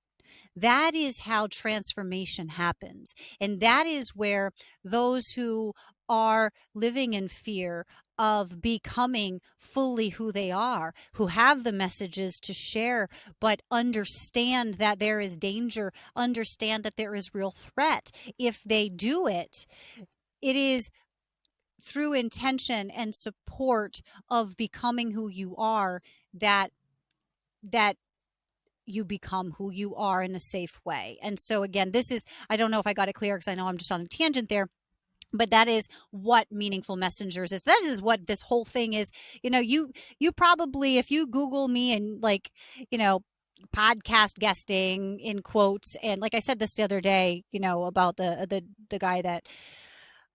That is how transformation happens. And that is where those who are living in fear of becoming fully who they are, who have the messages to share, but understand that there is danger, understand that there is real threat. If they do it, it is through intention and support of becoming who you are that you become who you are in a safe way. And so again, this is, I don't know if I got it clear because I know I'm just on a tangent there, but that is what meaningful messengers is. That is what this whole thing is. You probably, if you Google me and podcast guesting in quotes, and like I said this the other day, about the guy that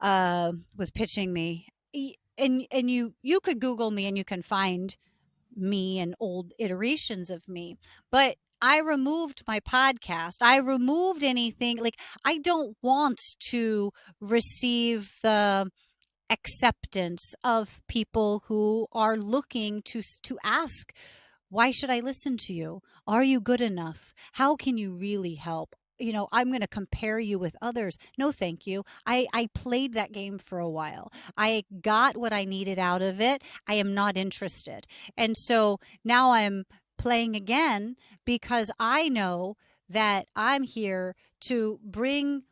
was pitching me, and you could Google me and you can find me and old iterations of me. But I removed my podcast. I removed anything. Like, I don't want to receive the acceptance of people who are looking to ask, why should I listen to you? Are you good enough? How can you really help? I'm going to compare you with others. No, thank you. I played that game for a while. I got what I needed out of it. I am not interested. And so now I'm playing again because I know that I'm here to bring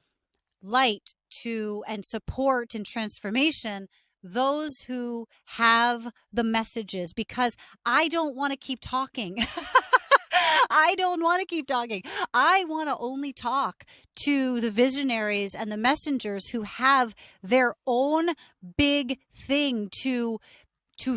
light to and support and transformation those who have the messages, because I don't want to keep talking. I don't want to keep talking. I want to only talk to the visionaries and the messengers who have their own big thing to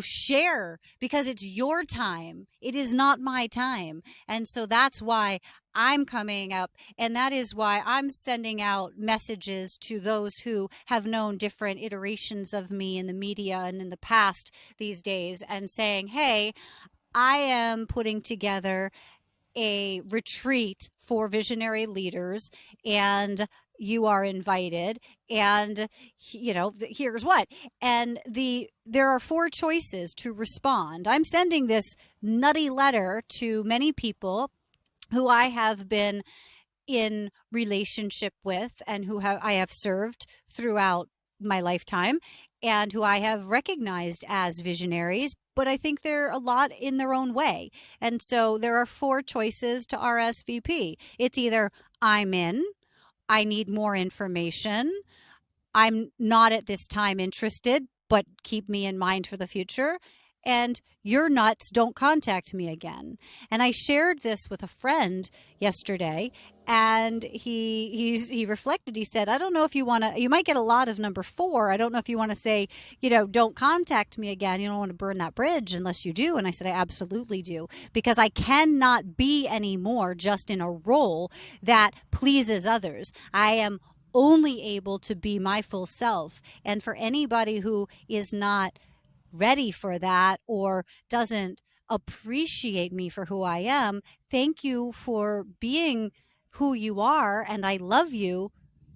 share, because it's your time. It is not my time. And so that's why I'm coming up. And that is why I'm sending out messages to those who have known different iterations of me in the media and in the past these days, and saying, hey, I am putting together a retreat for visionary leaders, and you are invited. And here's what. And there are 4 choices to respond. I'm sending this nutty letter to many people who I have been in relationship with and who I have served throughout my lifetime, and who I have recognized as visionaries, but I think they're a lot in their own way. And so there are 4 choices to RSVP. It's either I'm in, I need more information, I'm not at this time interested, but keep me in mind for the future, and you're nuts, don't contact me again. And I shared this with a friend yesterday, and he reflected. He said, I don't know if you want to, you might get a lot of number 4. I don't know if you want to say, don't contact me again. You don't want to burn that bridge unless you do. And I said, I absolutely do, because I cannot be anymore just in a role that pleases others. I am only able to be my full self. And for anybody who is not ready for that or doesn't appreciate me for who I am, thank you for being who you are, and I love you,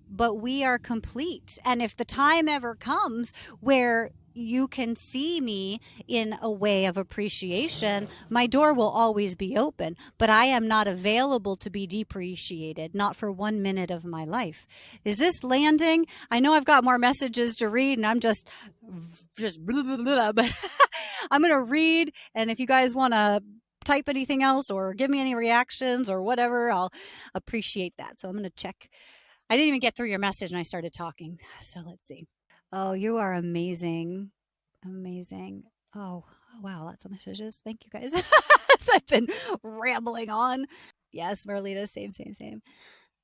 but we are complete. And if the time ever comes where you can see me in a way of appreciation, my door will always be open, but I am not available to be depreciated, not for 1 minute of my life. Is this landing? I know I've got more messages to read and I'm just blah, blah, blah, but I'm going to read. And if you guys want to type anything else or give me any reactions or whatever, I'll appreciate that. So I'm going to check. I didn't even get through your message and I started talking. So let's see. Oh, you are amazing. Amazing. Oh, wow, lots of messages. Thank you guys. I've been rambling on. Yes, Marlita, same, same, same.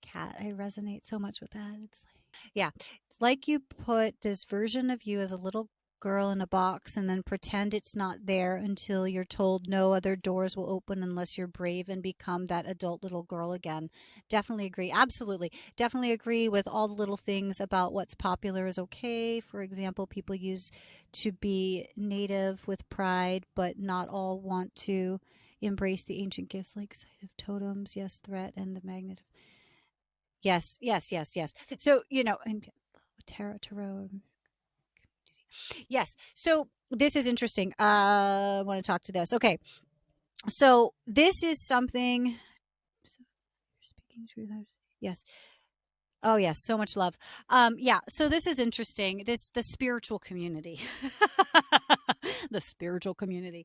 Cat, I resonate so much with that. It's like, yeah, it's like you put this version of you as a little girl in a box and then pretend it's not there until you're told no other doors will open unless you're brave and become that adult little girl again. Definitely agree. Absolutely. Definitely agree with all the little things about what's popular is okay. For example, people use to be native with pride, but not all want to embrace the ancient gifts like sight of totems, yes, threat, and the magnet. Yes, yes, yes, yes. So, and tarot. Yes. So this is interesting. I want to talk to this. Okay. So this is something. Speaking truth. Yes. Oh yes, so much love. Yeah. So this is interesting. The spiritual community, the spiritual community,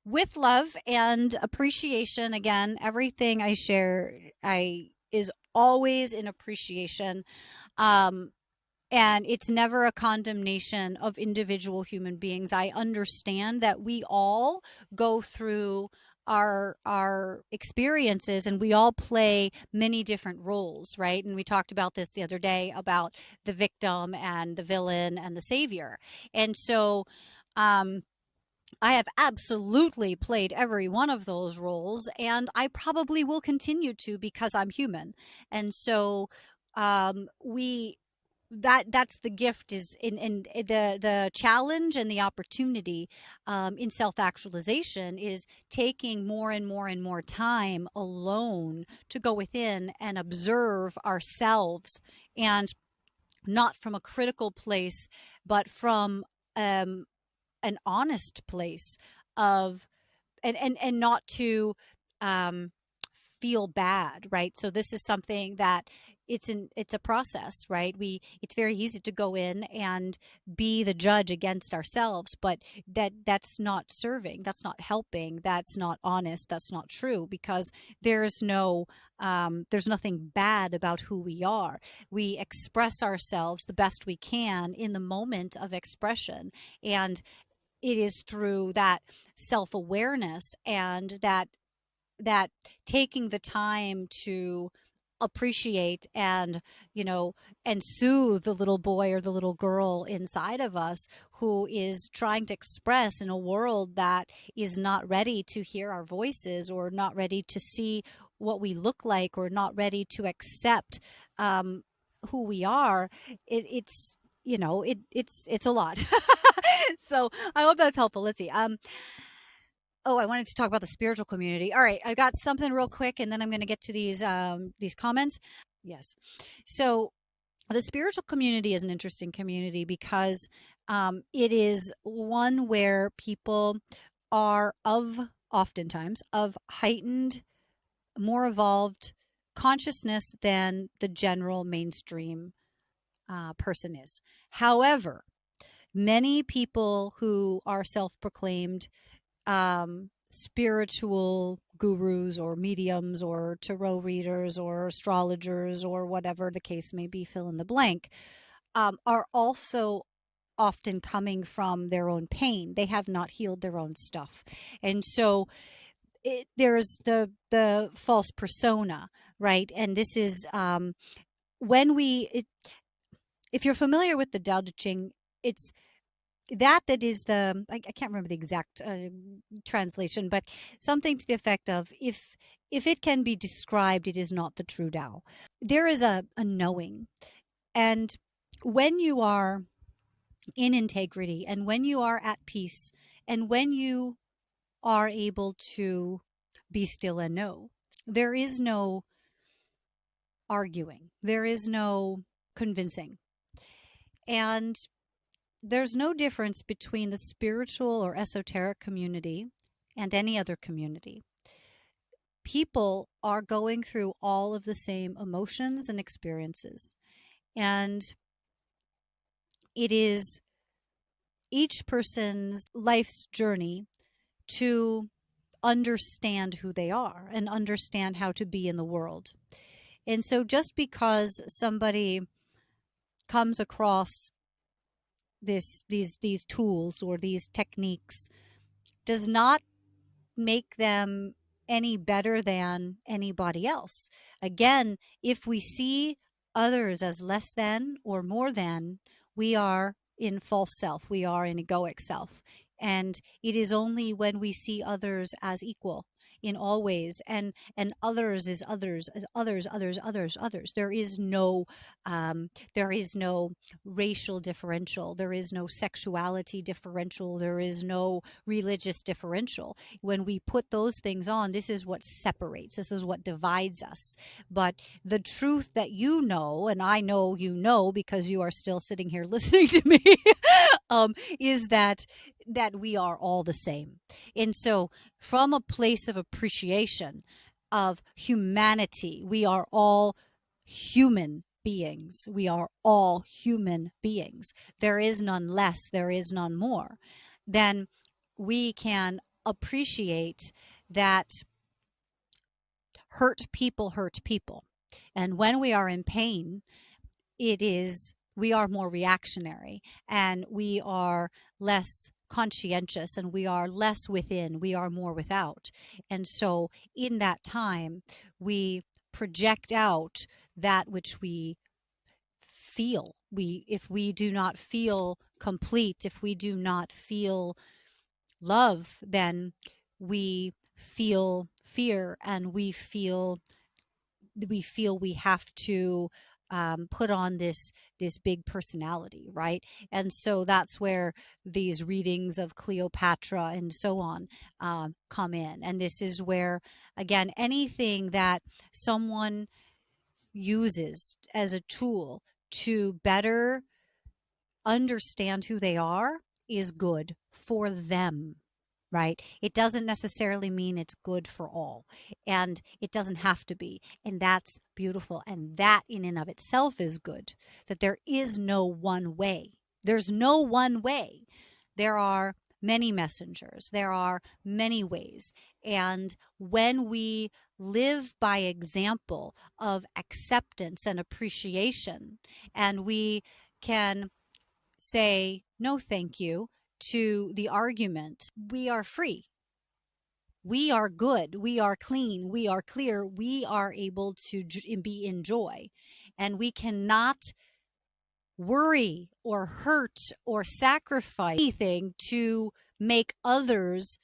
with love and appreciation. Again, everything I share, I is always in appreciation. Um, and it's never a condemnation of individual human beings. I understand that we all go through our experiences and we all play many different roles, right? And we talked about this the other day about the victim and the villain and the savior. And so um I have absolutely played every one of those roles, and I probably will continue to because I'm human. And so we that's the gift is in the challenge and the opportunity in self-actualization is taking more and more and more time alone to go within and observe ourselves, and not from a critical place but from um, an honest place of and not to um feel bad, right? So this is something that it's a process, right? It's very easy to go in and be the judge against ourselves, but that's not serving, that's not helping, that's not honest, that's not true, because there's nothing bad about who we are. We express ourselves the best we can in the moment of expression, and it is through that self-awareness and that taking the time to appreciate and you know and soothe the little boy or the little girl inside of us who is trying to express in a world that is not ready to hear our voices or not ready to see what we look like or not ready to accept um, who we are. It's it's a lot. So I hope that's helpful. Let's see. Oh, I wanted to talk about the spiritual community. All right, I got something real quick, and then I'm going to get to these comments. Yes, so the spiritual community is an interesting community because it is one where people are oftentimes of heightened, more evolved consciousness than the general mainstream person is. However, many people who are self-proclaimed spiritual gurus or mediums or tarot readers or astrologers or whatever the case may be, fill in the blank, are also often coming from their own pain. They have not healed their own stuff. And so there's the false persona, right? And this is when if you're familiar with the Tao Te Ching, it's that is I can't remember the exact translation, but something to the effect of if it can be described, it is not the true Tao. There is a knowing, and when you are in integrity, and when you are at peace, and when you are able to be still and know, there is no arguing, there is no convincing, and there's no difference between the spiritual or esoteric community and any other community. People are going through all of the same emotions and experiences. And it is each person's life's journey to understand who they are and understand how to be in the world. And so just because somebody comes across these tools or these techniques does not make them any better than anybody else. Again, if we see others as less than or more than, we are in false self, we are in egoic self. And it is only when we see others as equal in all ways, and others is others, others. There is no racial differential, there is no sexuality differential, there is no religious differential. When we put those things on, this is what separates, this is what divides us. But the truth that you know, and I know you know because you are still sitting here listening to me, is that we are all the same. And so, from a place of appreciation, of humanity, we are all human beings. We are all human beings. There is none less, there is none more. Then we can appreciate that hurt people hurt people. And when we are in pain, we are more reactionary, and we are less conscientious, and we are less within, we are more without. And so in that time, we project out that which we feel. If we do not feel complete, if we do not feel love, then we feel fear, and we feel we have to put on this big personality, right? And so that's where these readings of Cleopatra and so on come in. And this is where, again, anything that someone uses as a tool to better understand who they are is good for them, right? It doesn't necessarily mean it's good for all, and it doesn't have to be. And that's beautiful. And that in and of itself is good, that there is no one way. There's no one way. There are many messengers, there are many ways. And when we live by example of acceptance and appreciation, and we can say no thank you to the argument, we are free. We are good. We are clean. We are clear. We are able to be in joy. And we cannot worry or hurt or sacrifice anything to make others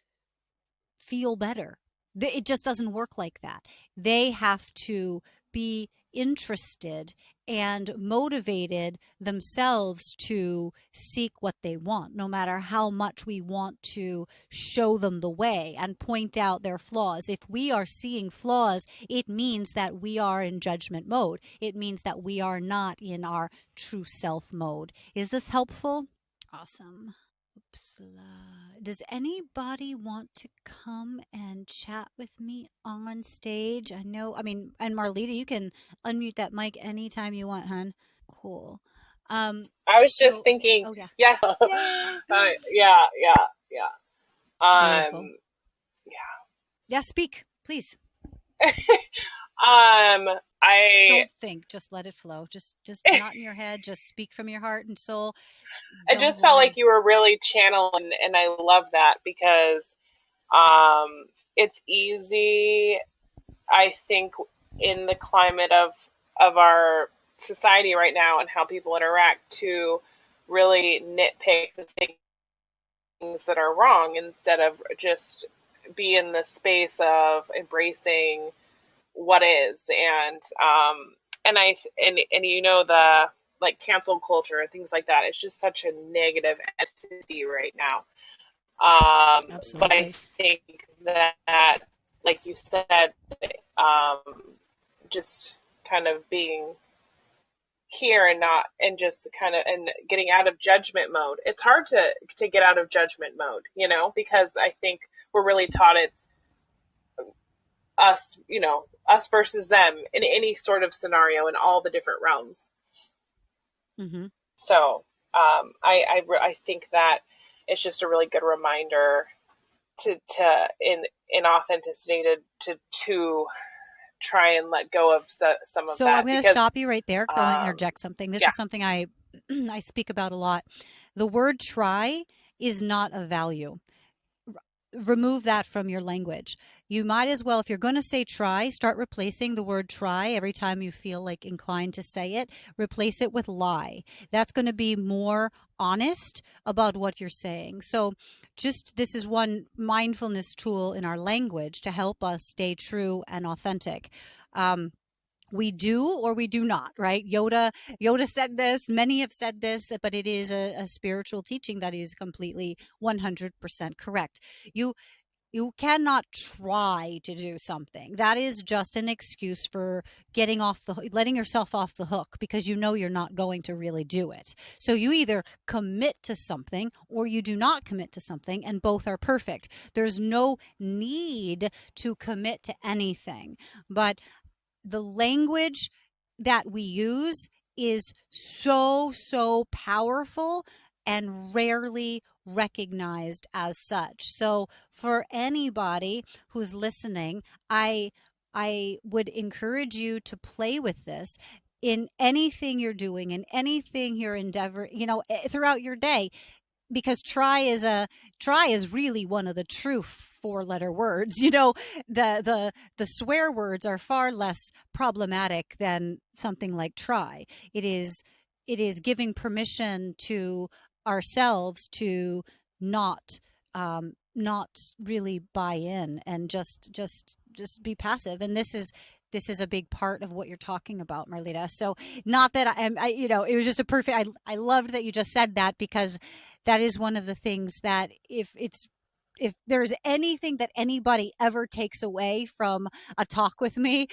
feel better. It just doesn't work like that. They have to be interested and motivated themselves to seek what they want, no matter how much we want to show them the way and point out their flaws. If we are seeing flaws, it means that we are in judgment mode. It means that we are not in our true self mode. Is this helpful? Awesome. Does anybody want to come and chat with me on stage? And Marlita, you can unmute that mic anytime you want, hun. Cool. I was just So, thinking, oh yeah. yes, Yay. yeah, yeah, yeah. Beautiful. Yeah. Yeah, speak, please. I Don't think, just let it flow. Just not in your head, just speak from your heart and soul. I Don't just felt like worry. you were really channeling, and I love that because it's easy, I think, in the climate of our society right now and how people interact to really nitpick the things that are wrong instead of just be in the space of embracing what is. And you know, the like cancel culture and things like that, it's just such a negative entity right now. But I Absolutely. think that, like you said, um, just kind of being here and not, and just kind of, and getting out of judgment mode. It's hard to get out of judgment mode, because I think we're really taught it's us, us versus them in any sort of scenario in all the different realms. Mm-hmm. So I think that it's just a really good reminder to in authenticity to try and let go of some of So I'm that, going to because stop you right there because I want to interject something. This yeah. is something I I speak about a lot. The word try is not a value. Remove that from your language. You might as well, if you're going to say try, start replacing the word try every time you feel like inclined to say it. Replace it with lie. That's going to be more honest about what you're saying. So, just this is one mindfulness tool in our language to help us stay true and authentic. We do or we do not, right? Yoda said this, many have said this, but it is a spiritual teaching that is completely 100% correct. You cannot try to do something. That is just an excuse for letting yourself off the hook because you know you're not going to really do it. So you either commit to something or you do not commit to something, and both are perfect. There's no need to commit to anything. But the language that we use is so powerful and rarely recognized as such. So for anybody who's listening, I would encourage you to play with this in anything you're doing, in anything you're throughout your day, because try is really one of the true four-letter words. The swear words are far less problematic than something like try. It is giving permission to ourselves to not really buy in and just be passive. And this is a big part of what you're talking about, Marlita. So not that it was just a perfect, I loved that you just said that, because that is one of the things that if there's anything that anybody ever takes away from a talk with me,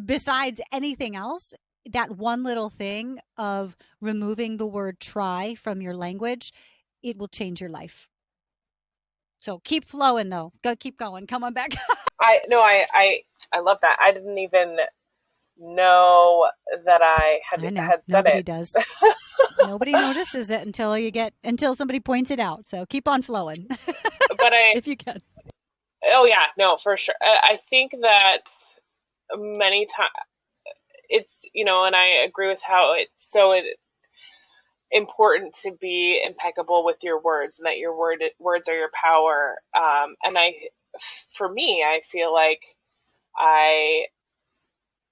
besides anything else, that one little thing of removing the word try from your language, it will change your life. So keep flowing though. Keep going. Come on back. I no, I love that. I didn't even know that I had I know. had said Nobody it. does. Nobody notices it until somebody points it out. So keep on flowing But if you can. oh yeah, no, for sure. I think that many times it's, and I agree with how it's so important to be impeccable with your words, and that your words are your power. And for me, I feel like I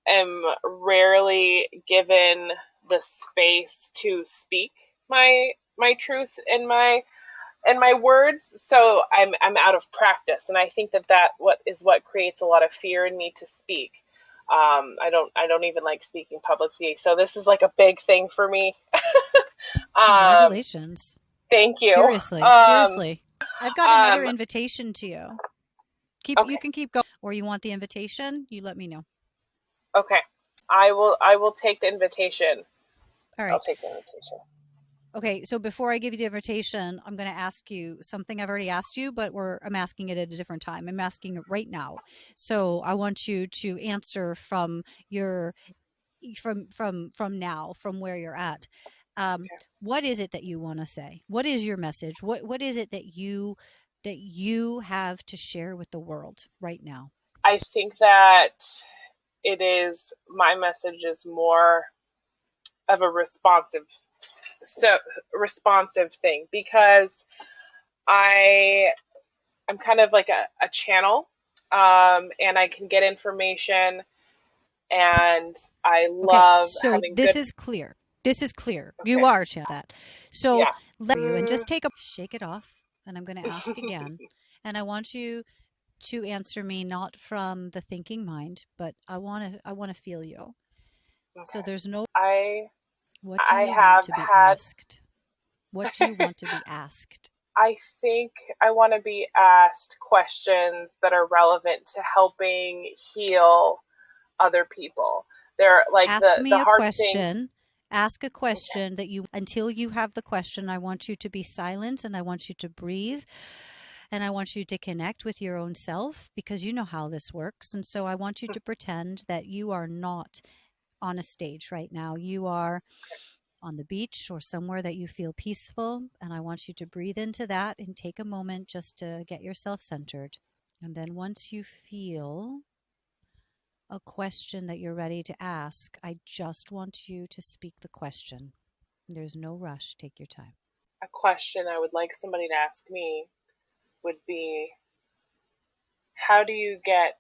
am rarely given the space to speak my truth in my words, so I'm out of practice, and I think that what creates a lot of fear in me to speak. I don't even like speaking publicly, so this is like a big thing for me. um Congratulations. Thank you. Seriously. Seriously. I've got another Um invitation to you. You okay. can keep going, or you want the invitation, you let me know. Okay, I will take the invitation. All I'll right. take the invitation. Okay, so before I give you the invitation, I'm going to ask you something I've already asked you, but I'm asking it at a different time. I'm asking it right now. So I want you to answer from now, from where you're at. Um, Okay. what is it that you want to say? What is your message? What is it that you have to share with the world right now? I think that it is my message is more of a so responsive thing, because I I'm kind of like a channel, and I can get information, and I Okay, love so having this good. is clear. This is clear. You Okay. are that. So Yeah. let you and just shake it off. And I'm going to ask again. And I want you to answer me not from the thinking mind, but I want to feel you. So Okay. there's no, I what do I you want have to be had. asked? What do you want to be asked? I think I want to be asked questions that are relevant to helping heal other people. They're like Ask the me a hard things. question Ask a Okay. question that until you have the question, I want you to be silent and I want you to breathe and I want you to connect with your own self because you know how this works. And so I want you to pretend that you are not on a stage right now. You are on the beach or somewhere that you feel peaceful. And I want you to breathe into that and take a moment just to get yourself centered. And then once you feel a question that you're ready to ask, I just want you to speak the question. There's no rush. Take your time. A question I would like somebody to ask me would be, how do you get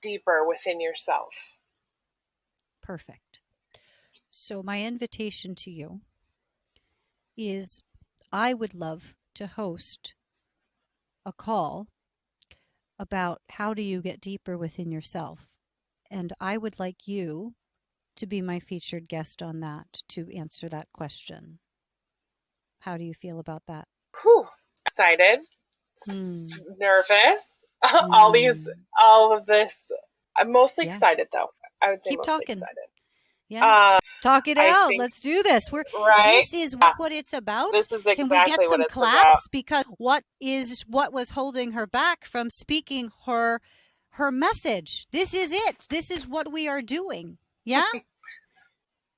deeper within yourself? Perfect. So, my invitation to you is I would love to host a call about how do you get deeper within yourself. And I would like you to be my featured guest on that to answer that question. How do you feel about that? Whew, excited, Hmm. nervous, all these, Hmm. all of this. I'm mostly Yeah. excited though. I would say Keep mostly talking. excited. Yeah. Um, Talk it I out. think, Let's do this. right? This is Yeah, what it's about. this is Can we get exactly what some it's about. claps? Because what was holding her back from speaking her message? This is it. This is what we are doing. Yeah?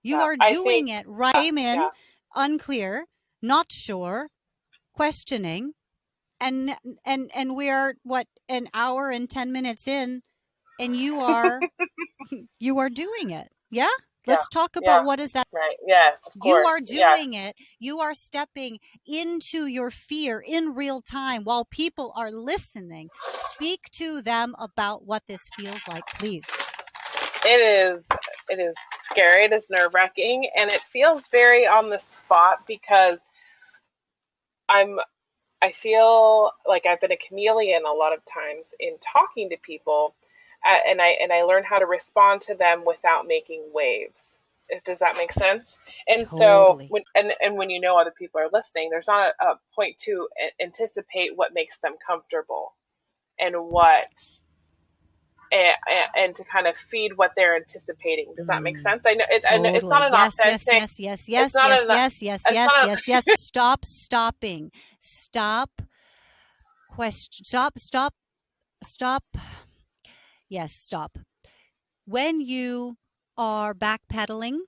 You Yeah, are I think, doing it. Right. Came in yeah, unclear, not sure, questioning, and and we are what, an hour and 10 minutes in, and you are doing it. Yeah? yeah, Let's talk about yeah, what is that. right. Yes, of You are course. Yes. doing it. You are stepping into your fear in real time while people are listening. Speak to them about what this feels like, please. It is, it is scary, it is nerve wracking, and it feels very on the spot because I'm I feel like I've been a chameleon a lot of times in talking to people, and I learn how to respond to them without making waves. Does that make sense? And so Totally. when when you know other people are listening, there's not a point to anticipate what makes them comfortable and and to kind of feed what they're anticipating. Does that make Mm, sense? I know it's totally. not an Yes, yes, authentic. yes, yes, It's yes, not yes, an. yes, yes, It's yes, not yes, yes. Stop stopping. Stop. Question. Stop, stop, stop. Yes, stop. When you are backpedaling,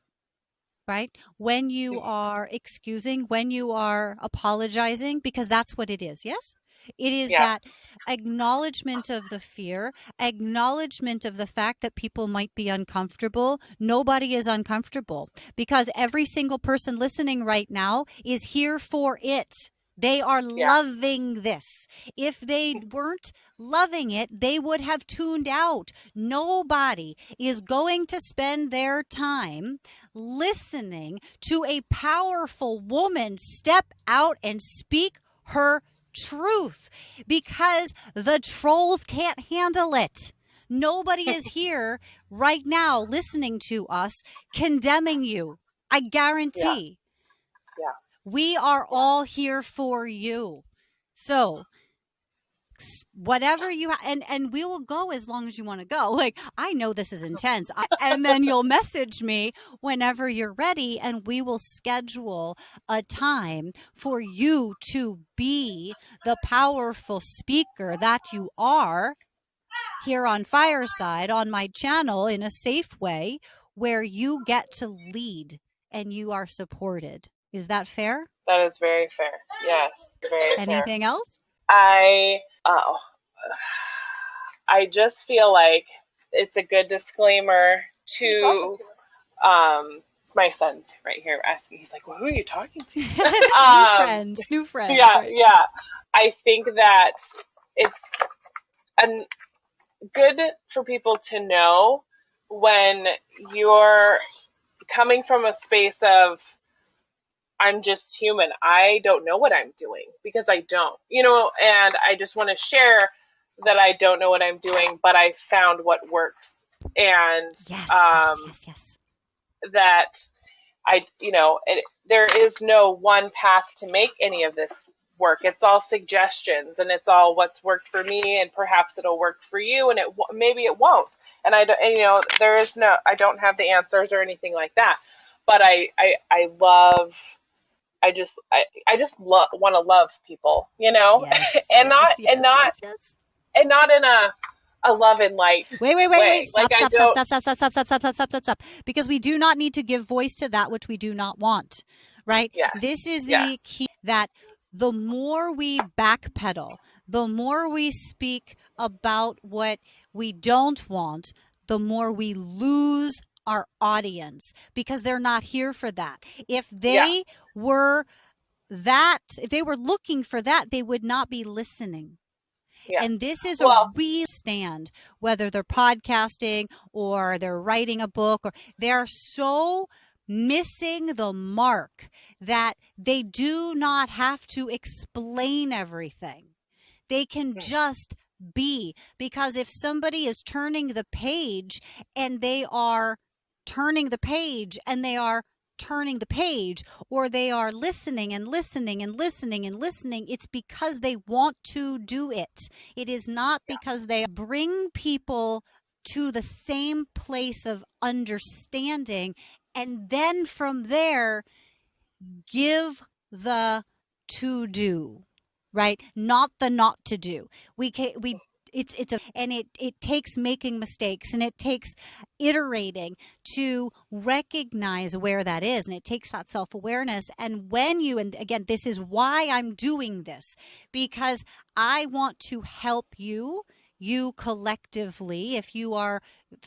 right? When a. you are excusing, when you are apologizing, because that's what it is. Yes? It is Yeah. that acknowledgement of the fear, acknowledgement of the fact that people might be uncomfortable. Nobody is uncomfortable because every single person listening right now is here for it. They are Yeah. loving this. If they weren't loving it, they would have tuned out. Nobody is going to spend their time listening to a powerful woman step out and speak her truth because the trolls can't handle it. Nobody is here right now listening to us condemning you. I Yeah. guarantee. Yeah. We are all Yes. here for you. So, whatever you and we will go as long as you want to go. Like, I know this is intense. And then you'll message me whenever you're ready and we will schedule a time for you to be the powerful speaker that you are here on Fireside on my channel in a safe way where you get to lead and you are supported. Is that fair? That is very fair. Yes, very fair. Anything else? I oh, I just feel like it's a good disclaimer to it's my son's right here asking. He's like, "Well, who are you talking to?" New friends, Yeah, right? yeah. I think that it's an, good for people to know when you're coming from a space of, I'm just human. I don't know what I'm doing because I don't, and I just want to share that I don't know what I'm doing, but I found what works. And Yes, yes, yes, yes. that there is no one path to make any of this work. It's all suggestions and it's all what's worked for me, and perhaps it'll work for you, and maybe it won't. And I don't, there is no, I don't have the answers or anything like that. but I love, I just want to love people, Yes, and yes, yes, yes, yes. not in a love and light Wait, wait, wait, wait. way. Like Stop, I stop, stop, don't. stop, stop, stop, stop, stop, stop, stop, stop, stop, stop. Because we do not need to give voice to that which we do not want, right? Yes, This is the yes, key that the more we backpedal, the more we speak about what we don't want, the more we lose our audience because they're not here for that. If yeah, they were if they were looking for that, they would not be listening. yeah. And this is a Well, real stand, whether they're podcasting or they're writing a book, or they're so missing the mark that they do not have to explain everything. They can just be. Because if somebody is turning the page and they are turning the page and they are turning the page, or they are listening and listening and listening and listening, it's because they want to do it. It is not yeah, because they bring people to the same place of understanding, and then from there give the to do, right? Not the not to do. We it's a and it takes making mistakes, and it takes iterating to recognize where that is, and it takes that self-awareness. And when you, and again, this is why I'm doing this, because I want to help you collectively. If you are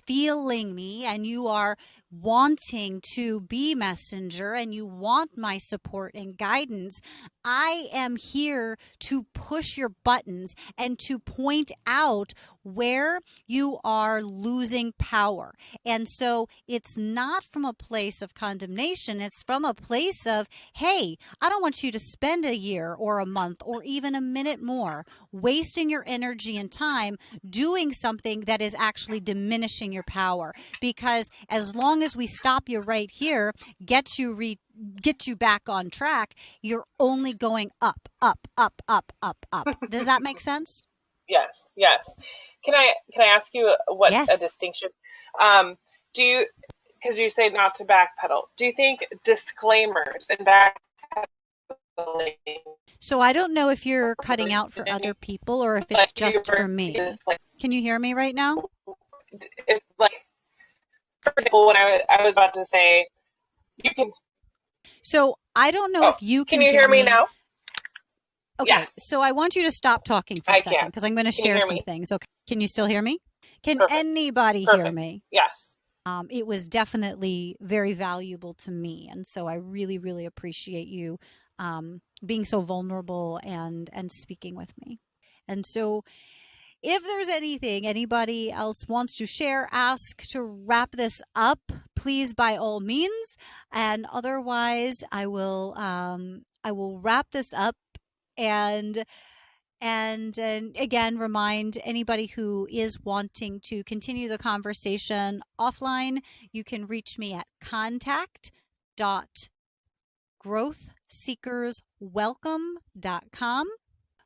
feeling me and you are wanting to be messenger and you want my support and guidance, I am here to push your buttons and to point out where you are losing power. And so it's not from a place of condemnation, it's from a place of, hey, I don't want you to spend a year or a month or even a minute more wasting your energy and time doing something that is actually diminishing your power. Because as long as we stop you right here, get you back on track, you're only going up, up, up, up, up, up. Does that make sense? yes, yes. Can I ask you what a Yes. distinction? Do you, because you say not to backpedal? Do you think disclaimers and backpedaling, So I don't know if you're cutting out for other people or if it's like just for you're me. like, Can you hear me right now? it's like, for example, when I was about to say, you can. So I don't know Oh, if you can can you hear hear me me. now? Okay, Yes, so I want you to stop talking for a I second can. because I'm going to Can you share hear some me? things. Okay, can you still hear me? Can Perfect. anybody hear Perfect. me? Yes. It was definitely very valuable to me, and so I really, really appreciate you being so vulnerable and speaking with me. And so, if there's anything anybody else wants to share, ask to wrap this up, please by all means. And otherwise, I will wrap this up and and again remind anybody who is wanting to continue the conversation offline, you can reach me at contact.growthseekerswelcome.com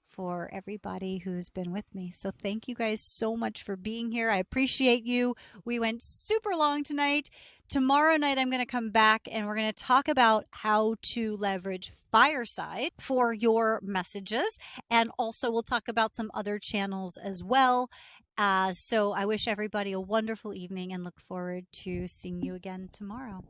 for everybody who's been with me. So thank you guys so much for being here. I appreciate you. We went super long tonight. Tomorrow night, I'm going to come back and we're going to talk about how to leverage Fireside for your messages. And also, we'll talk about some other channels as well. So I wish everybody a wonderful evening and look forward to seeing you again tomorrow.